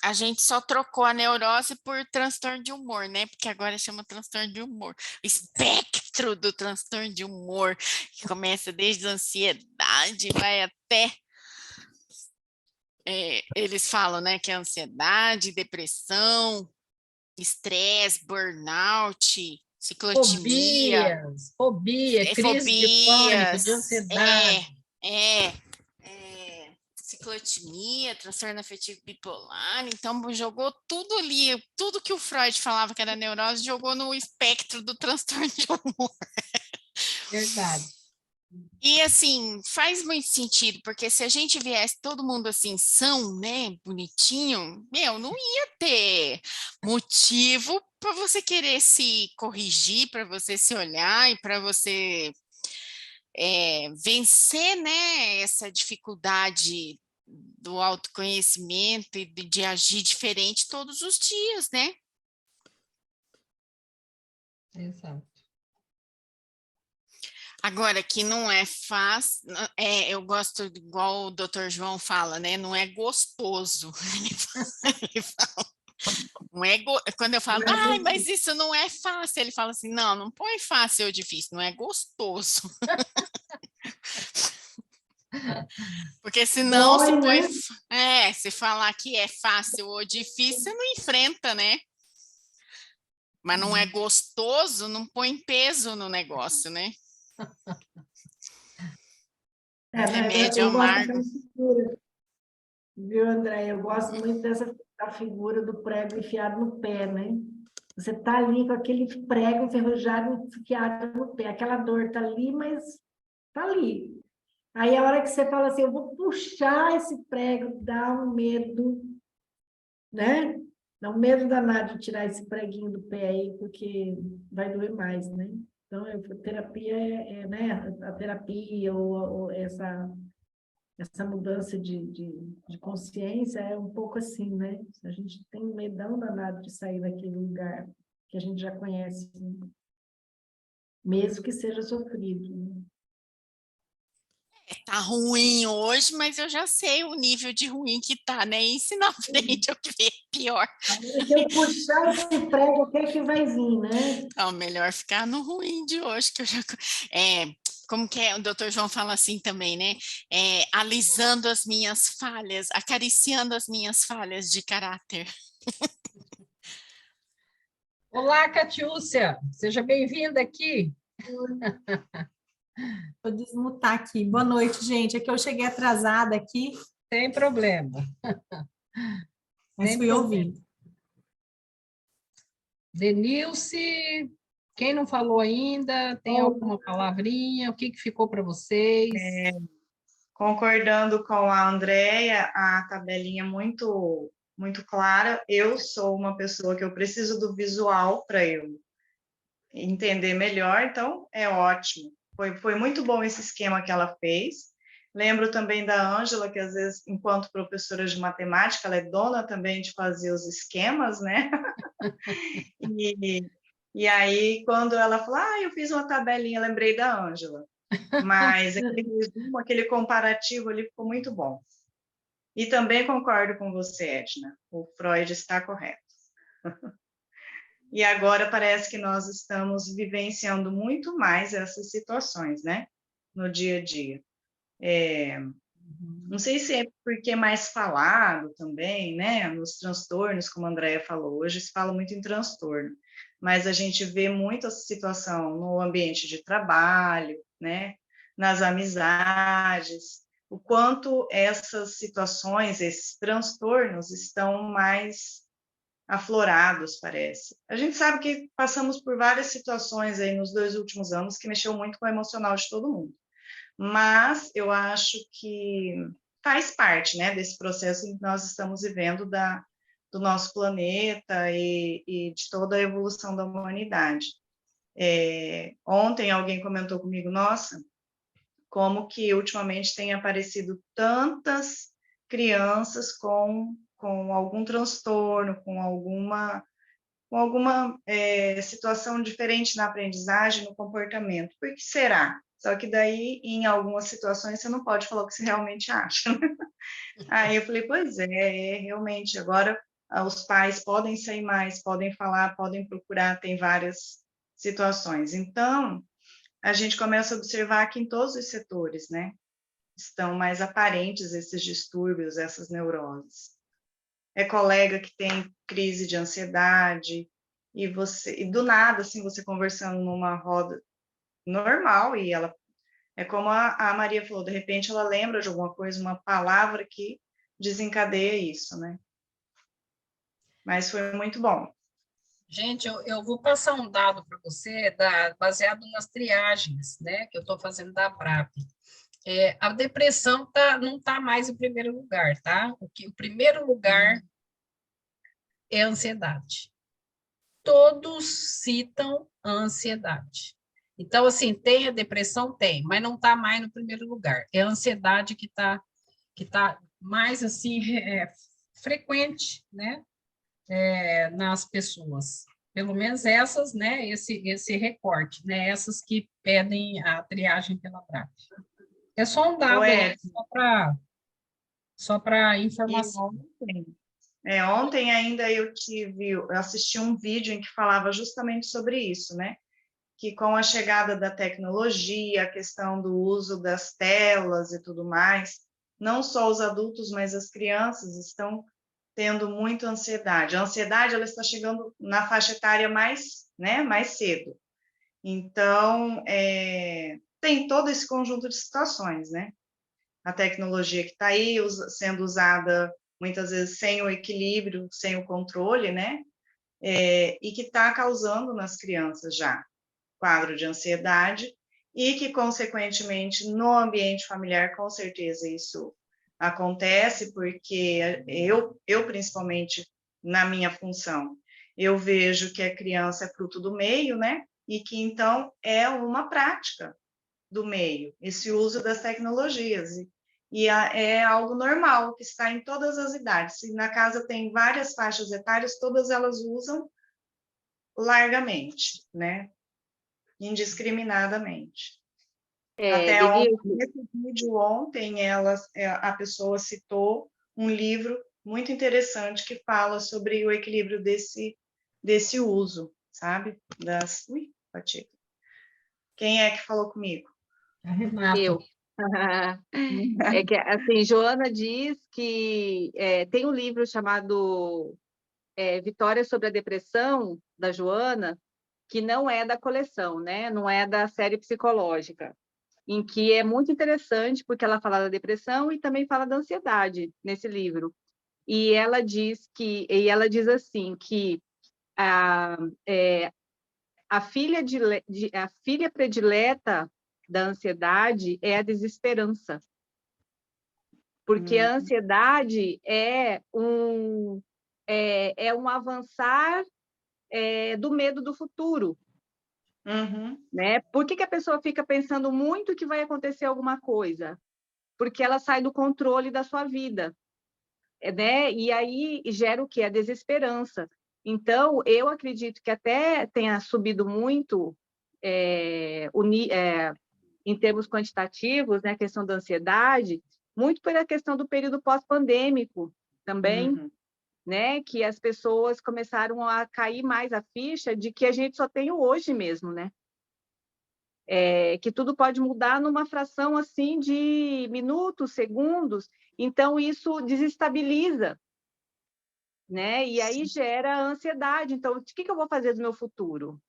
A gente só trocou a neurose por transtorno de humor, né? Porque agora chama transtorno de humor. O espectro do transtorno de humor, que começa desde a ansiedade, vai até... eles falam, né, que é ansiedade, depressão, estresse, burnout, ciclotimia, Fobia, crise de pânico, de fobias, ansiedade. ciclotimia, transtorno afetivo bipolar. Então, jogou tudo ali, tudo que o Freud falava que era neurose, jogou no espectro do transtorno de humor. Verdade. E, assim, faz muito sentido, porque se a gente viesse todo mundo assim, são, né, bonitinho, não ia ter motivo para você querer se corrigir, para você se olhar e para você vencer, né, essa dificuldade do autoconhecimento e de agir diferente todos os dias, né? Exato. Agora, que não é fácil, eu gosto, igual o doutor João fala, né? Não é gostoso. Ele fala, não é quando eu falo, mas isso não é fácil, ele fala assim, não põe fácil ou difícil, não é gostoso. Porque senão, Dói, se falar que é fácil ou difícil, você não enfrenta, né? Mas não é gostoso, não põe peso no negócio, né? Remédio eu gosto amargo. dessa figura, viu, André? Eu gosto muito da figura do prego enfiado no pé, né? Você tá ali com aquele prego enferrujado enfiado no pé, aquela dor tá ali, mas tá ali. Aí a hora que você fala assim, eu vou puxar esse prego, dá um medo, né? Dá um medo danado de tirar esse preguinho do pé aí, porque vai doer mais, né? Então, a terapia né? A terapia ou essa mudança de consciência é um pouco assim, né? A gente tem um medão danado de sair daquele lugar que a gente já conhece, né? Mesmo que seja sofrido, né? Tá ruim hoje, mas eu já sei o nível de ruim que tá, né? E se na frente eu ver pior. Se eu puxar esse prego, o que é que vai vir, né? Então, melhor ficar no ruim de hoje, que eu já... como que é? O doutor João fala assim também, né? Alisando as minhas falhas, acariciando as minhas falhas de caráter. Olá, Catiúcia, seja bem-vinda aqui. Vou desmutar aqui. Boa noite, gente. É que eu cheguei atrasada aqui, Sem problema. mas Sem fui problema. ouvindo. Denilce, Quem não falou ainda, tem alguma palavrinha? O que ficou para vocês? Concordando com a Andrea, a tabelinha muito clara. Eu sou uma pessoa que eu preciso do visual para eu entender melhor, então é ótimo. Foi muito bom esse esquema que ela fez. Lembro também da Ângela, que às vezes, enquanto professora de matemática, ela é dona também de fazer os esquemas, né? E aí, quando ela falou, eu fiz uma tabelinha, lembrei da Ângela. Mas aquele resumo, aquele comparativo ali ficou muito bom. E também concordo com você, Edna, o Freud está correto. E agora parece que nós estamos vivenciando muito mais essas situações, né? No dia a dia. Não sei se é porque é mais falado também, né? Nos transtornos, como a Andrea falou, hoje se fala muito em transtorno, mas a gente vê muito essa situação no ambiente de trabalho, né? Nas amizades, o quanto essas situações, esses transtornos estão mais aflorados, parece. A gente sabe que passamos por várias situações aí nos 2 últimos anos que mexeu muito com o emocional de todo mundo. Mas eu acho que faz parte, né, desse processo que nós estamos vivendo do nosso planeta e de toda a evolução da humanidade. Ontem alguém comentou comigo, nossa, como que ultimamente tem aparecido tantas crianças com algum transtorno, com alguma situação diferente na aprendizagem, no comportamento. Por que será? Só que daí, em algumas situações, você não pode falar o que você realmente acha. Né? Aí eu falei, pois realmente, agora os pais podem sair mais, podem falar, podem procurar, tem várias situações. Então, a gente começa a observar que em todos os setores, né, estão mais aparentes esses distúrbios, essas neuroses. É colega que tem crise de ansiedade, e do nada, assim, você conversando numa roda normal, e ela, é como a Maria falou, de repente ela lembra de alguma coisa, uma palavra que desencadeia isso, né? Mas foi muito bom. Gente, eu vou passar um dado para você, baseado nas triagens, né, que eu estou fazendo da BRAP. A depressão não está mais em primeiro lugar, tá? O primeiro lugar é a ansiedade. Todos citam a ansiedade. Então, assim, tem a depressão? Tem, mas não está mais no primeiro lugar. É a ansiedade que tá mais, assim, frequente, né? Nas pessoas. Pelo menos essas, né? Esse recorte, né? Essas que pedem a triagem pela BRAP. É só um dado, só para informação. Ontem ainda eu assisti um vídeo em que falava justamente sobre isso, né? Que com a chegada da tecnologia, a questão do uso das telas e tudo mais, não só os adultos, mas as crianças estão tendo muita ansiedade. A ansiedade, ela está chegando na faixa etária mais cedo. Então, tem todo esse conjunto de situações, né? A tecnologia que está aí sendo usada muitas vezes sem o equilíbrio, sem o controle, né? E que está causando nas crianças já quadro de ansiedade e que, consequentemente, no ambiente familiar, com certeza isso acontece, porque eu principalmente, na minha função, eu vejo que a criança é fruto do meio, né? E que, então, é uma prática do meio, esse uso das tecnologias. É algo normal, que está em todas as idades. Se na casa tem várias faixas etárias, todas elas usam largamente, né? Indiscriminadamente. Até ontem, nesse vídeo ontem, a pessoa citou um livro muito interessante que fala sobre o equilíbrio desse uso, sabe? Patica. Quem é que falou comigo? A Renata. Eu. É que, assim, Joana diz que tem um livro chamado Vitória sobre a Depressão, da Joana, que não é da coleção, né? Não é da série psicológica, em que é muito interessante, porque ela fala da depressão e também fala da ansiedade nesse livro. E ela diz assim, que a filha predileta da ansiedade é a desesperança. Porque a ansiedade é um avançar do medo do futuro. Né? Por que a pessoa fica pensando muito que vai acontecer alguma coisa? Porque ela sai do controle da sua vida. Né? E aí gera o quê? A desesperança. Então, eu acredito que até tenha subido muito em termos quantitativos, né, a questão da ansiedade, muito pela questão do período pós-pandêmico também, né, que as pessoas começaram a cair mais a ficha de que a gente só tem o hoje mesmo, né? Que tudo pode mudar numa fração assim de minutos, segundos, então isso desestabiliza, né? E aí gera ansiedade. Então, o que eu vou fazer do meu futuro?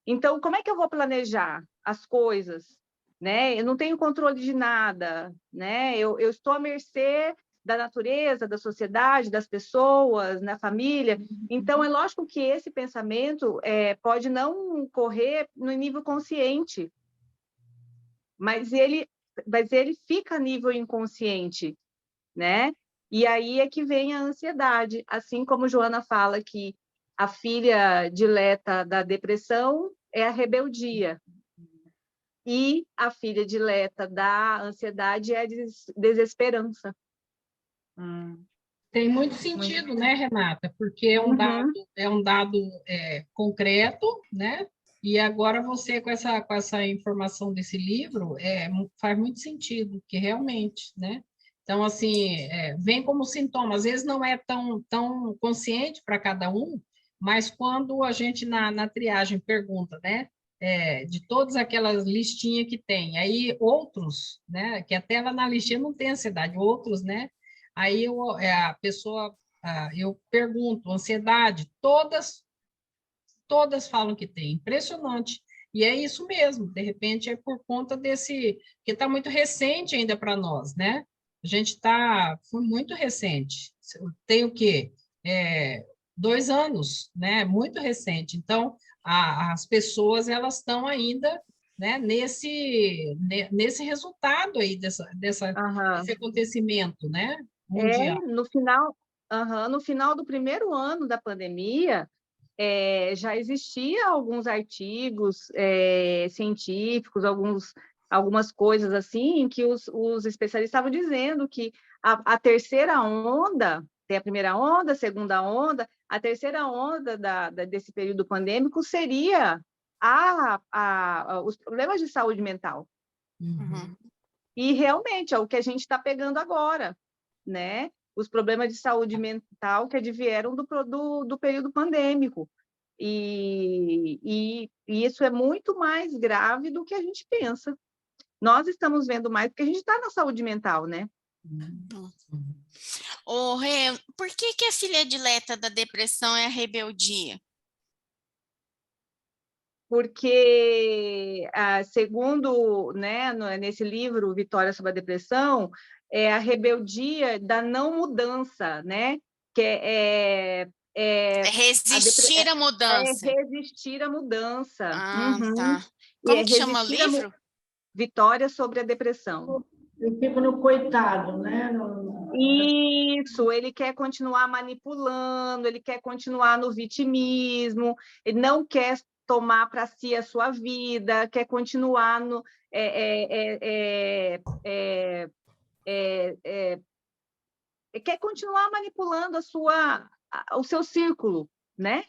Então, como é que eu vou planejar as coisas? Né? Eu não tenho controle de nada, né? Eu estou à mercê da natureza, da sociedade, das pessoas, na família. Então, é lógico que esse pensamento pode não correr no nível consciente, mas ele fica a nível inconsciente, né? E aí é que vem a ansiedade, assim como Joana fala que a filha dileta da depressão é a rebeldia, e a filha dileta da ansiedade é a desesperança. Tem muito sentido, né, Renata? Porque é um dado concreto, né? E agora você, com essa informação desse livro, faz muito sentido, que realmente, né? Então, assim, vem como sintoma. Às vezes não é tão consciente para cada um, mas quando a gente, na triagem, pergunta, né? De todas aquelas listinhas que tem, aí outros, né? Que até lá na listinha não tem ansiedade, outros, né? Aí a pessoa, eu pergunto, ansiedade, todas falam que tem, impressionante. E é isso mesmo, de repente é por conta que está muito recente ainda para nós, né? A gente foi muito recente, tem o quê? 2 anos, né? Muito recente. Então, as pessoas, elas estão ainda, né, nesse resultado aí, desse acontecimento, né? Mundial. No final do primeiro ano da pandemia, já existia alguns artigos científicos, algumas coisas assim, em que os especialistas estavam dizendo que a terceira onda, tem a primeira onda, a segunda onda, a terceira onda desse período pandêmico seria os problemas de saúde mental. E realmente é o que a gente está pegando agora, né? Os problemas de saúde mental que advieram do período pandêmico. E isso é muito mais grave do que a gente pensa. Nós estamos vendo mais porque a gente está na saúde mental, né? Rê, por que a filha dileta da depressão é a rebeldia? Porque, segundo, né, nesse livro Vitória sobre a Depressão, é a rebeldia da não mudança, né? Que resistir à mudança. Resistir à mudança. Tá. Como que chama o livro? Vitória sobre a Depressão. Eu fico no coitado, né? Isso, ele quer continuar manipulando, ele quer continuar no vitimismo, ele não quer tomar para si a sua vida, quer continuar quer continuar manipulando o seu círculo, né?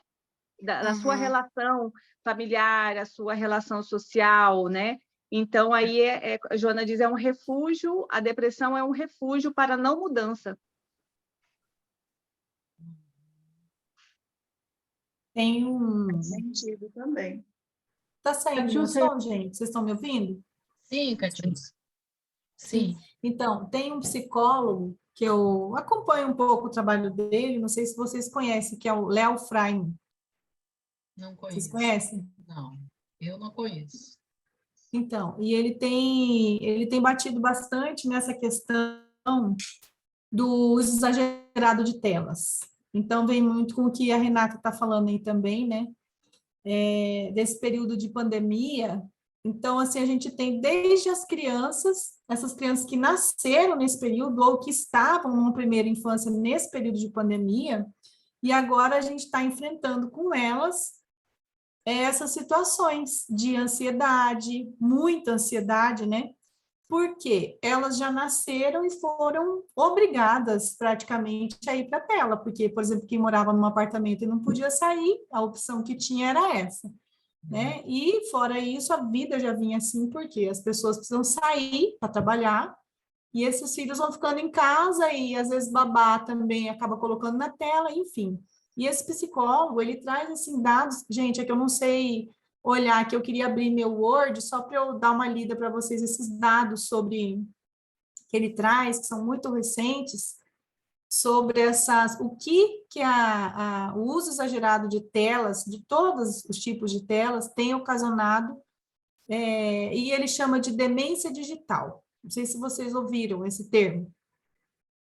Da sua relação familiar, a sua relação social, né? Então, aí, a Joana diz, é um refúgio, a depressão é um refúgio para a não mudança. Tem um... sentido também. Tá saindo o som, gente? Vocês estão me ouvindo? Sim, Catiúcia. Sim. Então, tem um psicólogo que eu acompanho um pouco o trabalho dele, não sei se vocês conhecem, que é o Léo Frain. Não conheço. Vocês conhecem? Não, eu não conheço. Então, e ele tem batido bastante nessa questão do uso exagerado de telas. Então, vem muito com o que a Renata está falando aí também, né? desse período de pandemia. Então, assim, a gente tem desde as crianças, essas crianças que nasceram nesse período ou que estavam numa primeira infância nesse período de pandemia, e agora a gente está enfrentando com elas essas situações de ansiedade, muita ansiedade, né? Porque elas já nasceram e foram obrigadas praticamente a ir para a tela, porque, por exemplo, quem morava num apartamento e não podia sair, a opção que tinha era essa, né? E fora isso, a vida já vinha assim, porque as pessoas precisam sair para trabalhar, e esses filhos vão ficando em casa e às vezes babá também acaba colocando na tela, enfim. E esse psicólogo, ele traz assim dados, gente, é que eu não sei olhar, que eu queria abrir meu Word só para eu dar uma lida para vocês esses dados sobre que ele traz, que são muito recentes, sobre o que o uso exagerado de telas, de todos os tipos de telas, tem ocasionado, e ele chama de demência digital. Não sei se vocês ouviram esse termo.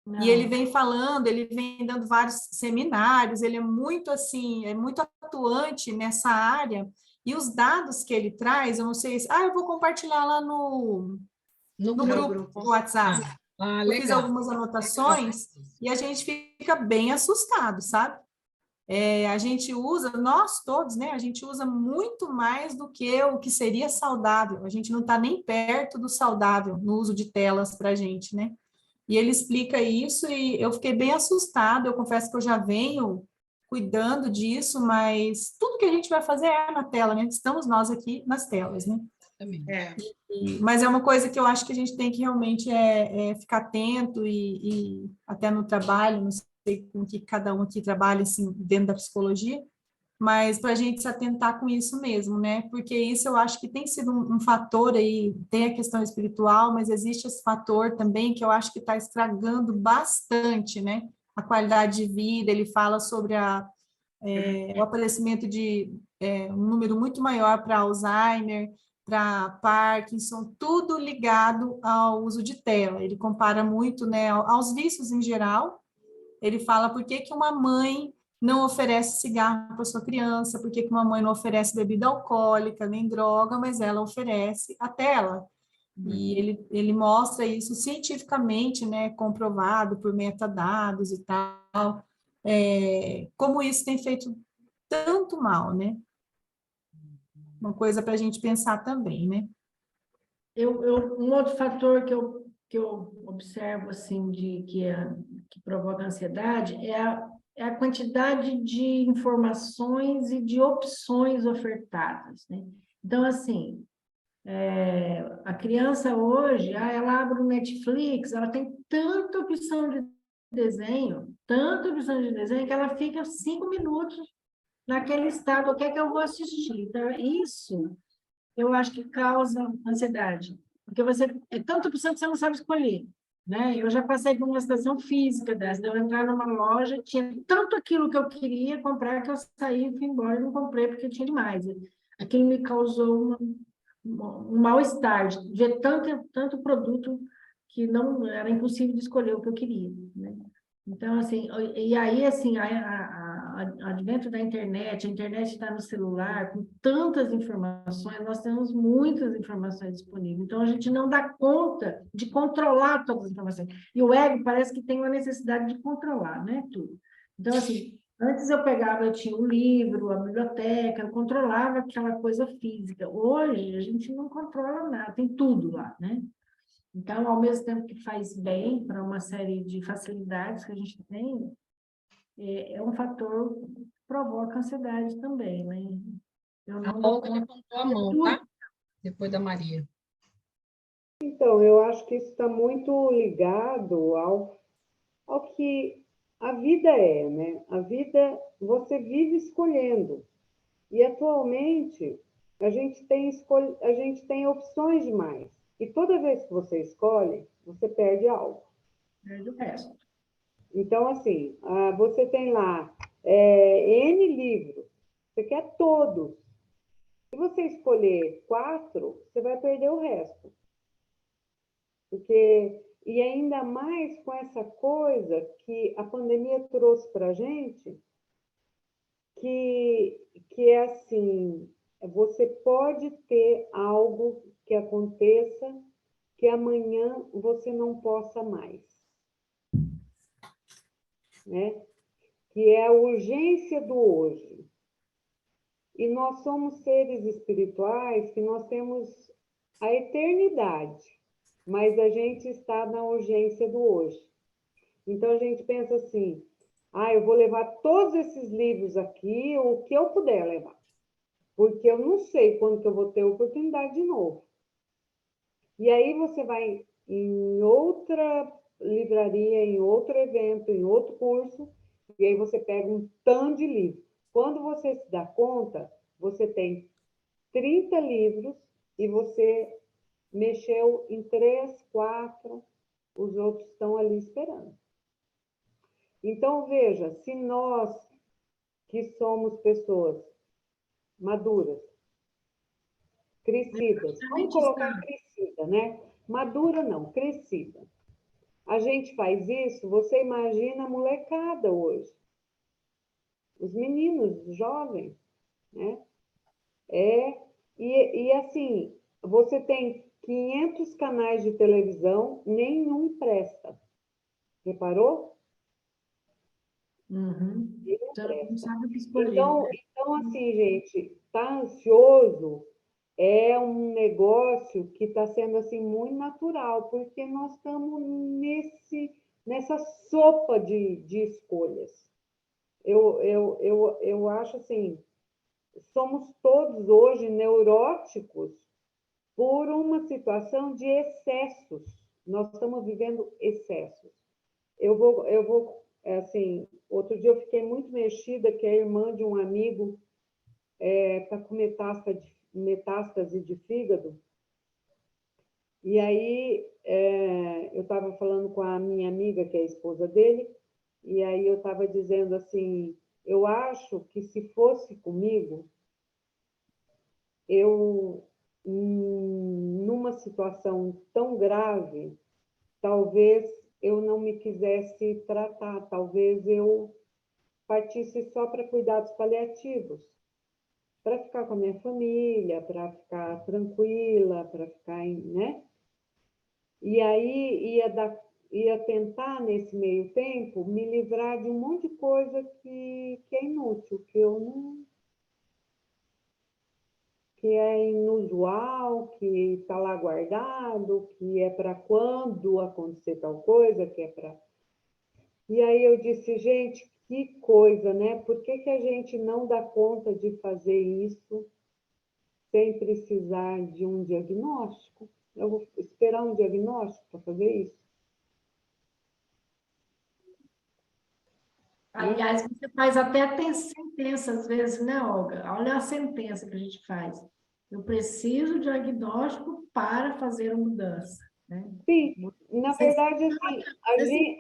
Não. E ele vem falando, ele vem dando vários seminários, ele é muito assim, é muito atuante nessa área, e os dados que ele traz, eu não sei se... eu vou compartilhar lá no grupo do WhatsApp. Eu fiz Legal. algumas anotações e a gente fica bem assustado, sabe? A gente usa, nós todos, né? A gente usa muito mais do que o que seria saudável. A gente não está nem perto do saudável no uso de telas para a gente, né? E ele explica isso e eu fiquei bem assustada. Eu confesso que eu já venho cuidando disso, mas tudo que a gente vai fazer é na tela, né? Estamos nós aqui nas telas, né? Mas é uma coisa que eu acho que a gente tem que realmente ficar atento e até no trabalho, não sei com que cada um aqui trabalha assim, dentro da psicologia, mas para a gente se atentar com isso mesmo, né? Porque isso eu acho que tem sido um fator aí, tem a questão espiritual, mas existe esse fator também que eu acho que está estragando bastante, né? A qualidade de vida, ele fala sobre o aparecimento de um número muito maior para Alzheimer, para Parkinson, tudo ligado ao uso de tela. Ele compara muito, né, aos vícios em geral. Ele fala por que uma mãe não oferece cigarro para sua criança, por que uma mãe não oferece bebida alcoólica, nem droga, mas ela oferece a tela. E ele mostra isso cientificamente, né, comprovado por metadados e tal, como isso tem feito tanto mal, né? Uma coisa para a gente pensar também, né? Um outro fator que eu observo, assim, que provoca ansiedade é a quantidade de informações e de opções ofertadas, né? Então, assim, a criança hoje, ela abre o Netflix, ela tem tanta opção de desenho, que ela fica 5 minutos naquele estado, o que é que eu vou assistir? Então, isso eu acho que causa ansiedade, porque você é tanta opção que você não sabe escolher, né? Eu já passei por uma situação física dessa, de eu entrar numa loja, tinha tanto aquilo que eu queria comprar que eu saí e fui embora e não comprei porque tinha demais. Aquilo me causou um mal-estar de ver tanto produto que não era impossível de escolher o que eu queria, né? Então, assim, e aí, assim, advento da internet, a internet está no celular, com tantas informações, nós temos muitas informações disponíveis, então a gente não dá conta de controlar todas as informações. E o ego parece que tem uma necessidade de controlar, né, tudo. Então, assim, antes eu tinha o livro, a biblioteca, eu controlava aquela coisa física. Hoje, a gente não controla nada, tem tudo lá, né? Então, ao mesmo tempo que faz bem para uma série de facilidades que a gente tem, é um fator que provoca ansiedade também, né? Eu A não dou Olga conta levantou a de mão, tudo. tá? Depois da Maria. Então, eu acho que isso está muito ligado ao que a vida é, né? A vida, você vive escolhendo. E, atualmente, a gente tem opções demais. E toda vez que você escolhe, você perde algo. Perde o resto. Então, assim, você tem lá N livros, você quer todos. Se você escolher 4, você vai perder o resto. E ainda mais com essa coisa que a pandemia trouxe para a gente, que é assim, você pode ter algo que aconteça que amanhã você não possa mais, né? Que é a urgência do hoje. E nós somos seres espirituais que nós temos a eternidade, mas a gente está na urgência do hoje. Então a gente pensa assim, eu vou levar todos esses livros aqui, o que eu puder levar, porque eu não sei quando que eu vou ter oportunidade de novo. E aí você vai em outra livraria, em outro evento, em outro curso, e aí você pega um tanto de livro. Quando você se dá conta, você tem 30 livros e você mexeu em 3, 4, os outros estão ali esperando. Então, veja, se nós que somos pessoas maduras, crescidas, vamos colocar crescida, né? Madura não, crescida. A gente faz isso, você imagina a molecada hoje. Os meninos, os jovens, né? E assim, você tem 500 canais de televisão, nenhum presta. Reparou? Uhum. Nenhum Então, não presta. sabe o que escolher. Então, assim, gente, tá ansioso é um negócio que está sendo assim muito natural, porque nós estamos nessa sopa de escolhas. Eu acho assim, somos todos hoje neuróticos por uma situação de excessos. Nós estamos vivendo excessos. Assim, outro dia eu fiquei muito mexida que a irmã de um amigo está com metástase de fígado. E aí eu estava falando com a minha amiga, que é a esposa dele, e aí eu estava dizendo assim, eu acho que se fosse comigo, eu, numa situação tão grave, talvez eu não me quisesse tratar, talvez eu partisse só para cuidados paliativos, para ficar com a minha família, para ficar tranquila, para ficar, né? E aí ia tentar, nesse meio tempo, me livrar de um monte de coisa que é inútil, que eu não... que é inusual, que está lá guardado, que é para quando acontecer tal coisa, que é para... E aí eu disse, gente, que coisa, né? Por que que a gente não dá conta de fazer isso sem precisar de um diagnóstico? Eu vou esperar um diagnóstico para fazer isso? Aliás, você faz até sentença, às vezes, né, Olga? Olha a sentença que a gente faz. Eu preciso de diagnóstico para fazer a mudança, né? Sim, na verdade, assim,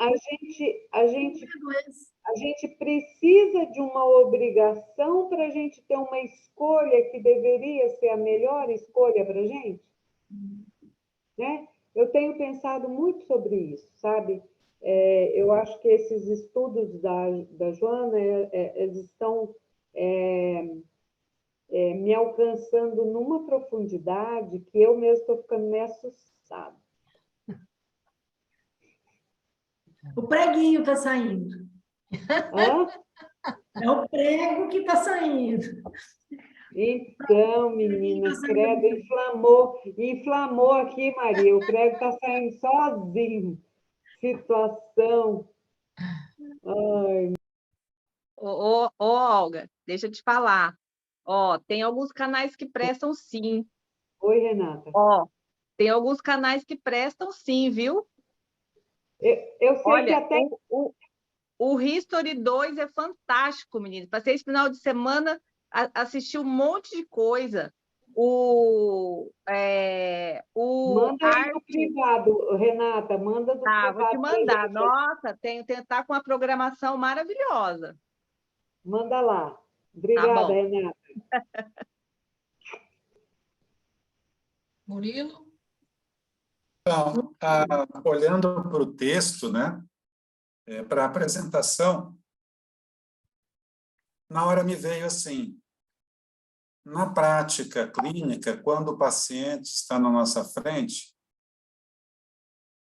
a gente precisa de uma obrigação para a gente ter uma escolha que deveria ser a melhor escolha para a gente, né? Eu tenho pensado muito sobre isso, sabe? Eu acho que esses estudos da Joana, eles estão me alcançando numa profundidade que eu mesmo estou ficando meio assustada. O preguinho está saindo. Hã? É o prego que está saindo. Então, menina, credo, inflamou aqui, Maria. O prego está saindo sozinho. Situação. Ai, Olga, deixa eu te falar. Ó, tem alguns canais que prestam sim. oi, Renata. Ó, tem alguns canais que prestam sim, viu? Eu sei que Olha, até... o History 2 é fantástico, menino. Passei esse final de semana, assisti um monte de coisa. Manda aí no privado, Renata, manda do Tá, vou te privado. mandar. Nossa, tá com uma programação maravilhosa. Manda lá. Tá Obrigada, bom. Renata. Murilo? Então, olhando para o texto, né, para a apresentação, na hora me veio assim, na prática clínica, quando o paciente está na nossa frente,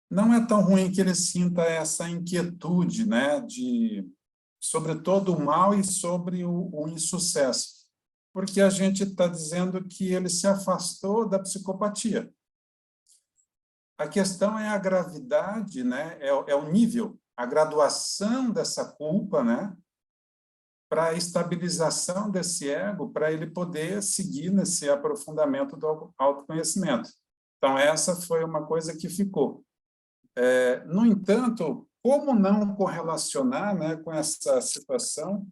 não é tão ruim que ele sinta essa inquietude, né, sobre todo o mal e sobre o insucesso, porque a gente está dizendo que ele se afastou da psicopatia. A questão é a gravidade, né, é o nível, a graduação dessa culpa, né, para a estabilização desse ego, para ele poder seguir nesse aprofundamento do autoconhecimento. Então, essa foi uma coisa que ficou. No entanto, como não correlacionar, né, com essa situação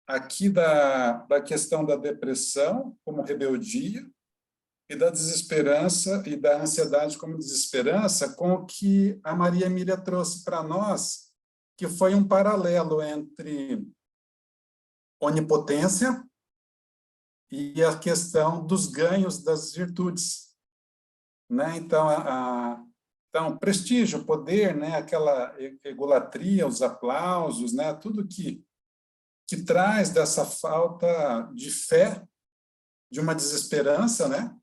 aqui da questão da depressão como rebeldia e da desesperança e da ansiedade como desesperança com o que a Maria Emília trouxe para nós, que foi um paralelo entre onipotência e a questão dos ganhos das virtudes, né? Então, prestígio, poder, né? Aquela egolatria, os aplausos, né? Tudo que traz dessa falta de fé, de uma desesperança, né?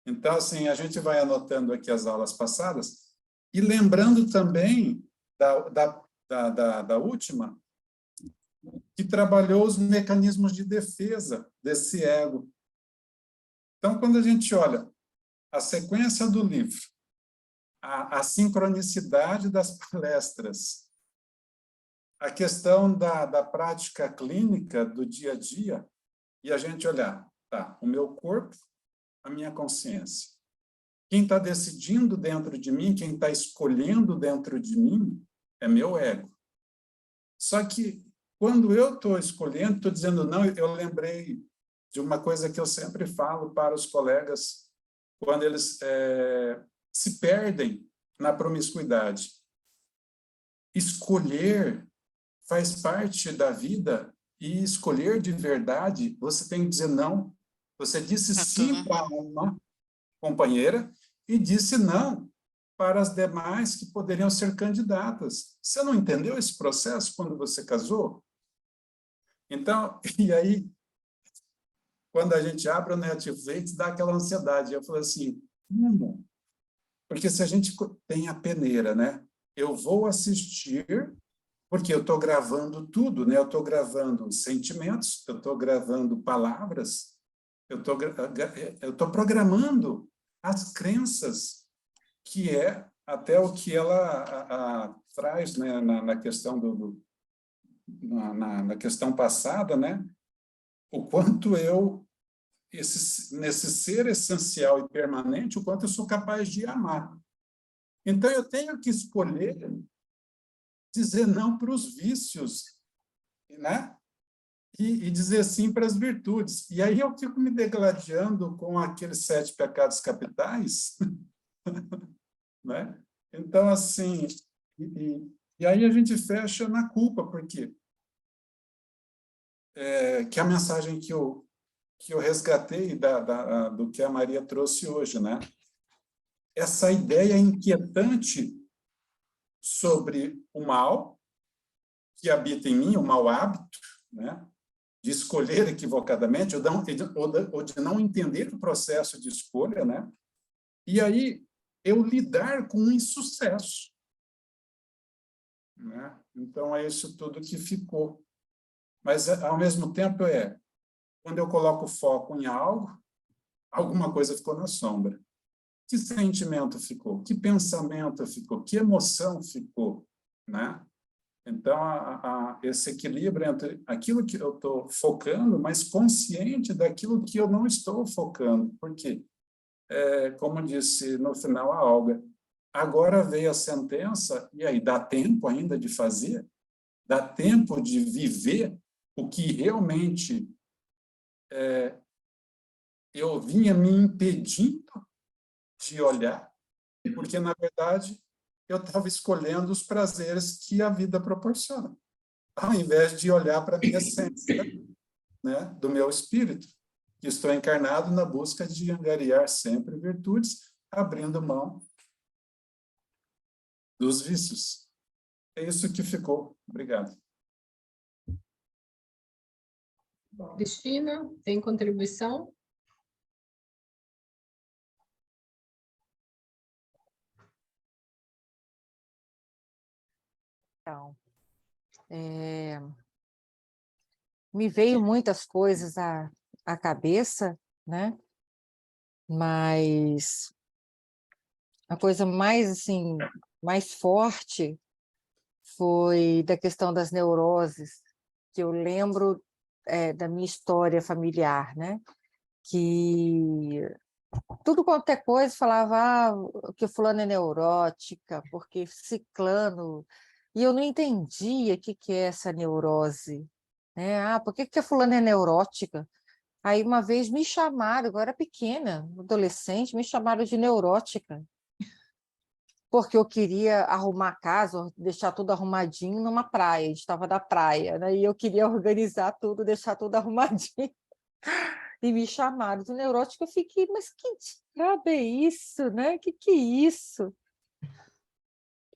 Então, assim, a gente vai anotando aqui as aulas passadas e lembrando também da última, que trabalhou os mecanismos de defesa desse ego. Então, quando a gente olha a sequência do livro, a sincronicidade das palestras, a questão da prática clínica do dia a dia, e a gente olhar, tá, o meu corpo, a minha consciência. Quem está decidindo dentro de mim, quem está escolhendo dentro de mim, é meu ego. Só que, quando eu estou escolhendo, estou dizendo não, eu lembrei de uma coisa que eu sempre falo para os colegas quando eles se perdem na promiscuidade. Escolher faz parte da vida e escolher de verdade, você tem que dizer não. Você disse sim para uma companheira e disse não para as demais que poderiam ser candidatas. Você não entendeu esse processo quando você casou? Então, e aí, quando a gente abre o Netflix, dá aquela ansiedade. Eu falo assim, como? Porque se a gente tem a peneira, né? Eu vou assistir, porque eu estou gravando tudo, né? Eu estou gravando sentimentos, eu estou gravando palavras, eu estou programando as crenças, que é até o que ela traz, né? na questão na questão passada, né? O quanto nesse ser essencial e permanente, o quanto eu sou capaz de amar. Então, eu tenho que escolher dizer não para os vícios, né? E dizer sim para as virtudes. E aí eu fico me degladiando com aqueles 7 pecados capitais, né? Então, assim, e aí a gente fecha na culpa, porque que é a mensagem que eu resgatei do que a Maria trouxe hoje, né? Essa ideia inquietante sobre o mal que habita em mim, o mau hábito, né? De escolher equivocadamente, ou de não entender o processo de escolha, né? E aí eu lidar com o insucesso, né? Então, é isso tudo que ficou. Mas, ao mesmo tempo, quando eu coloco foco em algo, alguma coisa ficou na sombra. Que sentimento ficou? Que pensamento ficou? Que emoção ficou? Né? Então, esse equilíbrio entre aquilo que eu estou focando, mas consciente daquilo que eu não estou focando. Por quê? Como disse no final a Olga, agora veio a sentença, e aí, dá tempo ainda de fazer? Dá tempo de viver o que realmente eu vinha me impedindo de olhar, porque, na verdade, eu estava escolhendo os prazeres que a vida proporciona, ao invés de olhar para a minha essência, né, do meu espírito, que estou encarnado na busca de angariar sempre virtudes, abrindo mão dos vícios. É isso que ficou. Obrigado. Cristina, tem contribuição? Então, me veio muitas coisas à cabeça, né? Mas a coisa mais, assim, mais forte foi da questão das neuroses, que eu lembro da minha história familiar, né? Que tudo quanto é coisa falava que fulano é neurótica, porque ciclano, e eu não entendia o que é essa neurose, né? Por que a fulana é neurótica? Aí uma vez me chamaram, eu era pequena, adolescente, me chamaram de neurótica, porque eu queria arrumar a casa, deixar tudo arrumadinho numa praia, a gente estava na praia, né? E eu queria organizar tudo, deixar tudo arrumadinho. E me chamaram de neurótica, eu fiquei, mas que diabo é isso, né? Que é isso?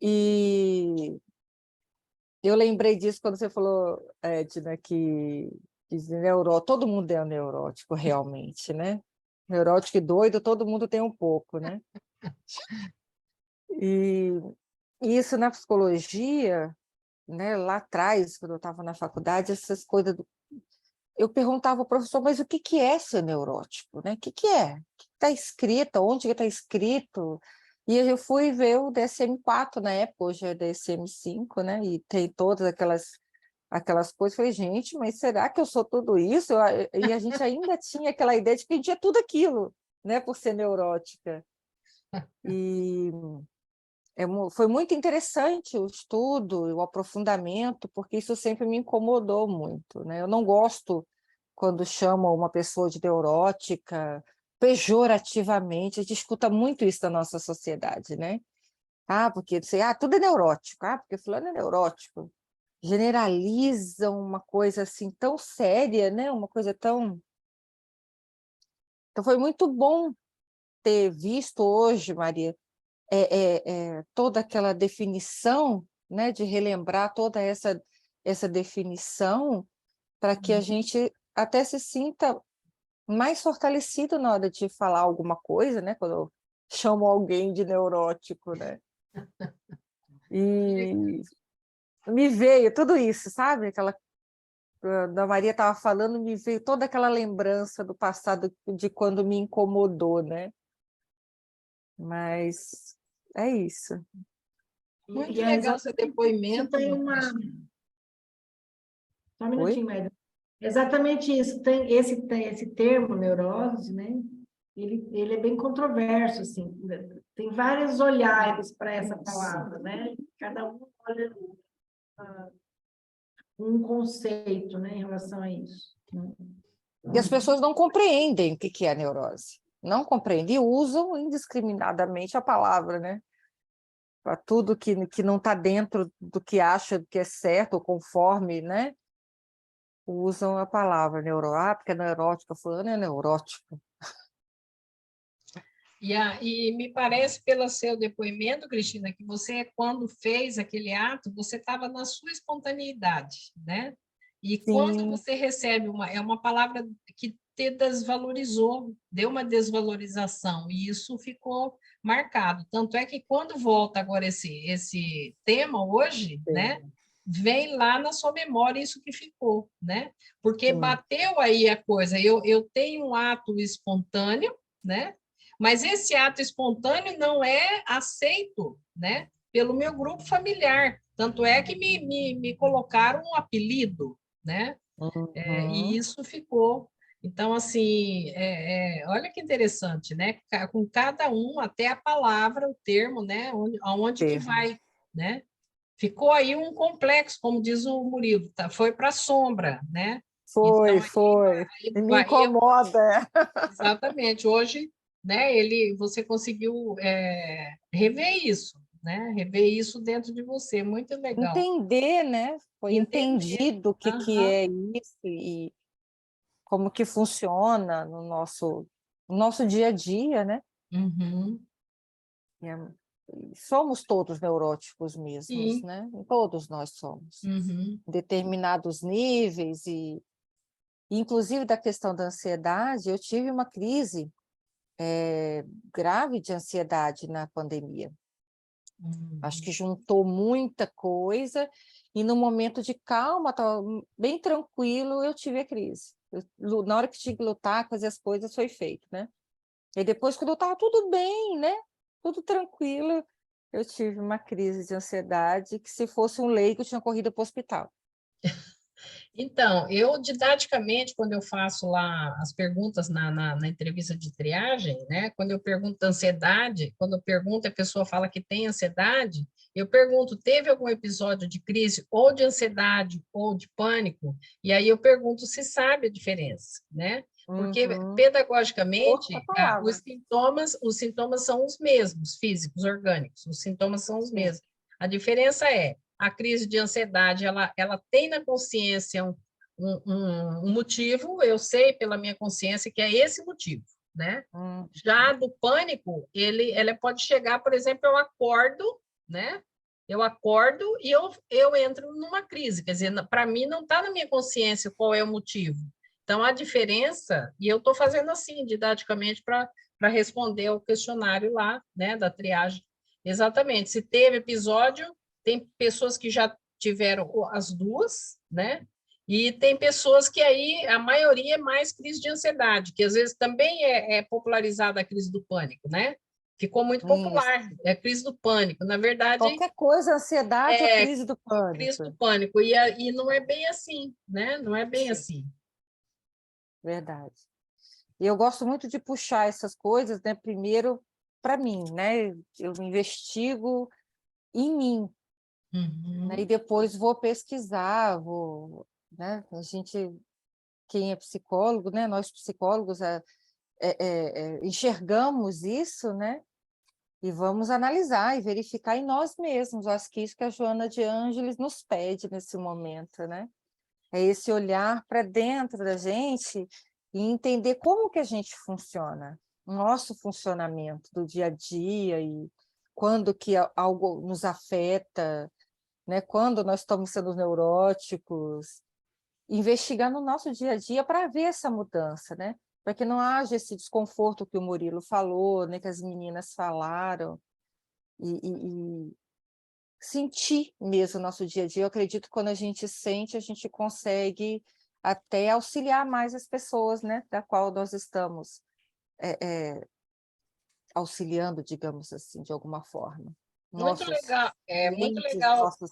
E eu lembrei disso quando você falou, Edna, que todo mundo é um neurótico, realmente, né? Neurótico e doido, todo mundo tem um pouco, né? E isso na psicologia, né? Lá atrás, quando eu estava na faculdade, essas coisas eu perguntava ao professor, mas o que é ser neurótico, né? O que é? O que está escrito? Onde está escrito? E eu fui ver o DSM-4 na época, hoje é DSM-5, né? E tem todas aquelas coisas. Eu falei, gente, mas será que eu sou tudo isso? E a gente ainda tinha aquela ideia de que a gente é tudo aquilo, né? Por ser neurótica. E foi muito interessante o estudo, o aprofundamento, porque isso sempre me incomodou muito, né? Eu não gosto quando chamam uma pessoa de neurótica, pejorativamente, a gente escuta muito isso na nossa sociedade, né? Porque tudo é neurótico, porque fulano é neurótico. Generalizam uma coisa assim tão séria, né? Uma coisa tão... Então foi muito bom ter visto hoje, Maria, toda aquela definição, né? De relembrar toda essa definição para que a gente até se sinta mais fortalecido na hora de falar alguma coisa, né? Quando eu chamo alguém de neurótico, né? E me veio tudo isso, sabe? Da Maria estava falando, me veio toda aquela lembrança do passado de quando me incomodou, né? Mas é isso. Muito E legal seu depoimento. tem uma... Só um minutinho, Oi? Média. Exatamente isso. Tem esse termo, neurose, né? Ele é bem controverso, assim. Tem vários olhares para essa palavra, né? Cada um olha um conceito, né, em relação a isso, né? E as pessoas não compreendem o que é a neurose. Não compreendem e usam indiscriminadamente a palavra, né? Para tudo que não está dentro do que acha que é certo, ou conforme, né? Usam a palavra porque é neurótica, fulano é neurótico. E me parece, pelo seu depoimento, Cristina, que você, quando fez aquele ato, você estava na sua espontaneidade, né? E quando Sim. você recebe uma palavra que te desvalorizou, deu uma desvalorização, e isso ficou marcado. Tanto é que quando volta agora esse tema hoje, Sim. né? Vem lá na sua memória isso que ficou, né? Porque Sim. bateu aí a coisa. Eu tenho um ato espontâneo, né? Mas esse ato espontâneo não é aceito, né, pelo meu grupo familiar. Tanto é que me colocaram um apelido, né? E isso ficou. Então, assim, olha que interessante, né? Com cada um, até a palavra, o termo, né? Aonde que vai, né? Ficou aí um complexo, como diz o Murilo, foi para a sombra, né? Foi. Então, Me incomoda. Exatamente. Hoje, né, você conseguiu rever isso, né? Rever isso dentro de você. Muito legal. Entender, né? Foi Entender. entendido o que é isso e como que funciona no nosso dia a dia, né? Uhum. Somos todos neuróticos mesmos, Sim. né? Todos nós somos. Uhum. Determinados níveis e Inclusive, da questão da ansiedade, eu tive uma crise grave de ansiedade na pandemia. Acho que juntou muita coisa, e no momento de calma, estava bem tranquilo, eu tive a crise. Na hora que tinha que lutar, fazer as coisas, foi feito, né? E depois, quando eu estava tudo bem, né? Tudo tranquilo, eu tive uma crise de ansiedade, que se fosse um leigo, eu tinha corrido para o hospital. Então, eu didaticamente, quando eu faço lá as perguntas na entrevista de triagem, né? Quando eu pergunto da ansiedade, quando eu pergunto, a pessoa fala que tem ansiedade, eu pergunto, teve algum episódio de crise ou de ansiedade ou de pânico? E aí eu pergunto se sabe a diferença, né? Porque pedagogicamente, Outra palavra. os sintomas são os mesmos, físicos, orgânicos, os sintomas são os mesmos. A diferença é, a crise de ansiedade, ela tem na consciência um motivo, eu sei pela minha consciência que é esse motivo, né? Já do pânico, ela pode chegar, por exemplo, eu acordo, né? Eu acordo e eu entro numa crise, quer dizer, para mim não está na minha consciência qual é o motivo. Então, a diferença, e eu estou fazendo assim, didaticamente, para responder ao questionário lá, né, da triagem. Exatamente, se teve episódio, tem pessoas que já tiveram as duas, né? E tem pessoas que aí, a maioria é mais crise de ansiedade, que às vezes também é popularizada a crise do pânico, né? Ficou muito popular, é crise do pânico. Na verdade... Qualquer coisa, ansiedade é crise do pânico. Crise do pânico, e não é bem assim, né? Não é bem assim. Verdade. E eu gosto muito de puxar essas coisas, né? Primeiro, para mim, né? Eu investigo em mim, né? E depois vou pesquisar, né? Quem é psicólogo, né? Nós psicólogos enxergamos isso, né? E vamos analisar e verificar em nós mesmos. Acho que isso que a Joana de Ângeles nos pede nesse momento, né? É esse olhar para dentro da gente e entender como que a gente funciona, o nosso funcionamento do dia a dia, e quando que algo nos afeta, né? Quando nós estamos sendo neuróticos, investigar no nosso dia a dia para ver essa mudança, né? Para que não haja esse desconforto que o Murilo falou, né? Que as meninas falaram, e sentir mesmo o nosso dia a dia. Eu acredito que quando a gente sente, a gente consegue até auxiliar mais as pessoas, né, da qual nós estamos auxiliando, digamos assim, de alguma forma. Muito legal, muito clientes, legal. nossos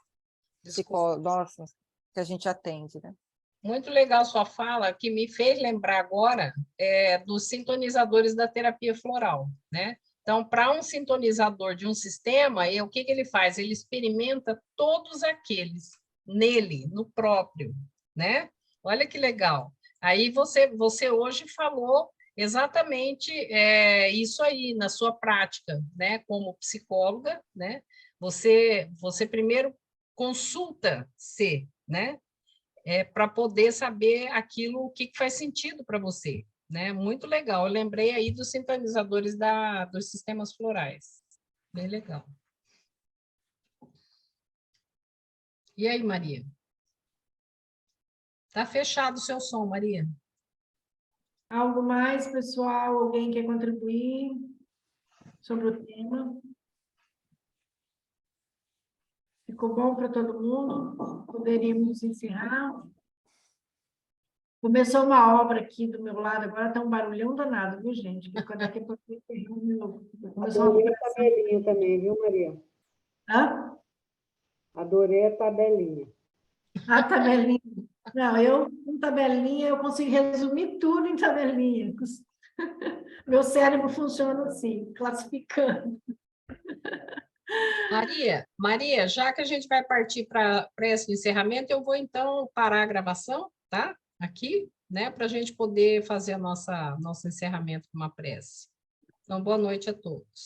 psicólogos, que a gente atende, né? Muito legal sua fala, que me fez lembrar agora dos sintonizadores da terapia floral, né? Então, para um sintonizador de um sistema, o que ele faz? Ele experimenta todos aqueles nele, no próprio, né? Olha que legal. Aí você hoje falou exatamente isso aí na sua prática, né? Como psicóloga, né? Você primeiro consulta-se, né? Para poder saber aquilo, o que faz sentido para você, né? Muito legal. Eu lembrei aí dos sintonizadores dos sistemas florais. Bem legal. E aí, Maria? Tá fechado o seu som, Maria. Algo mais, pessoal? Alguém quer contribuir sobre o tema? Ficou bom para todo mundo? Poderíamos encerrar? Começou uma obra aqui do meu lado, agora está um barulhão danado, viu, gente? Porque daqui a pouco Adorei a tabelinha também, viu, Maria? Hã? Adorei a tabelinha. A tabelinha. Não, com tabelinha, eu consigo resumir tudo em tabelinha. Meu cérebro funciona assim, classificando. Maria, já que a gente vai partir para esse encerramento, eu vou então parar a gravação, tá? Aqui, né? Para a gente poder fazer nosso encerramento com uma prece. Então, boa noite a todos.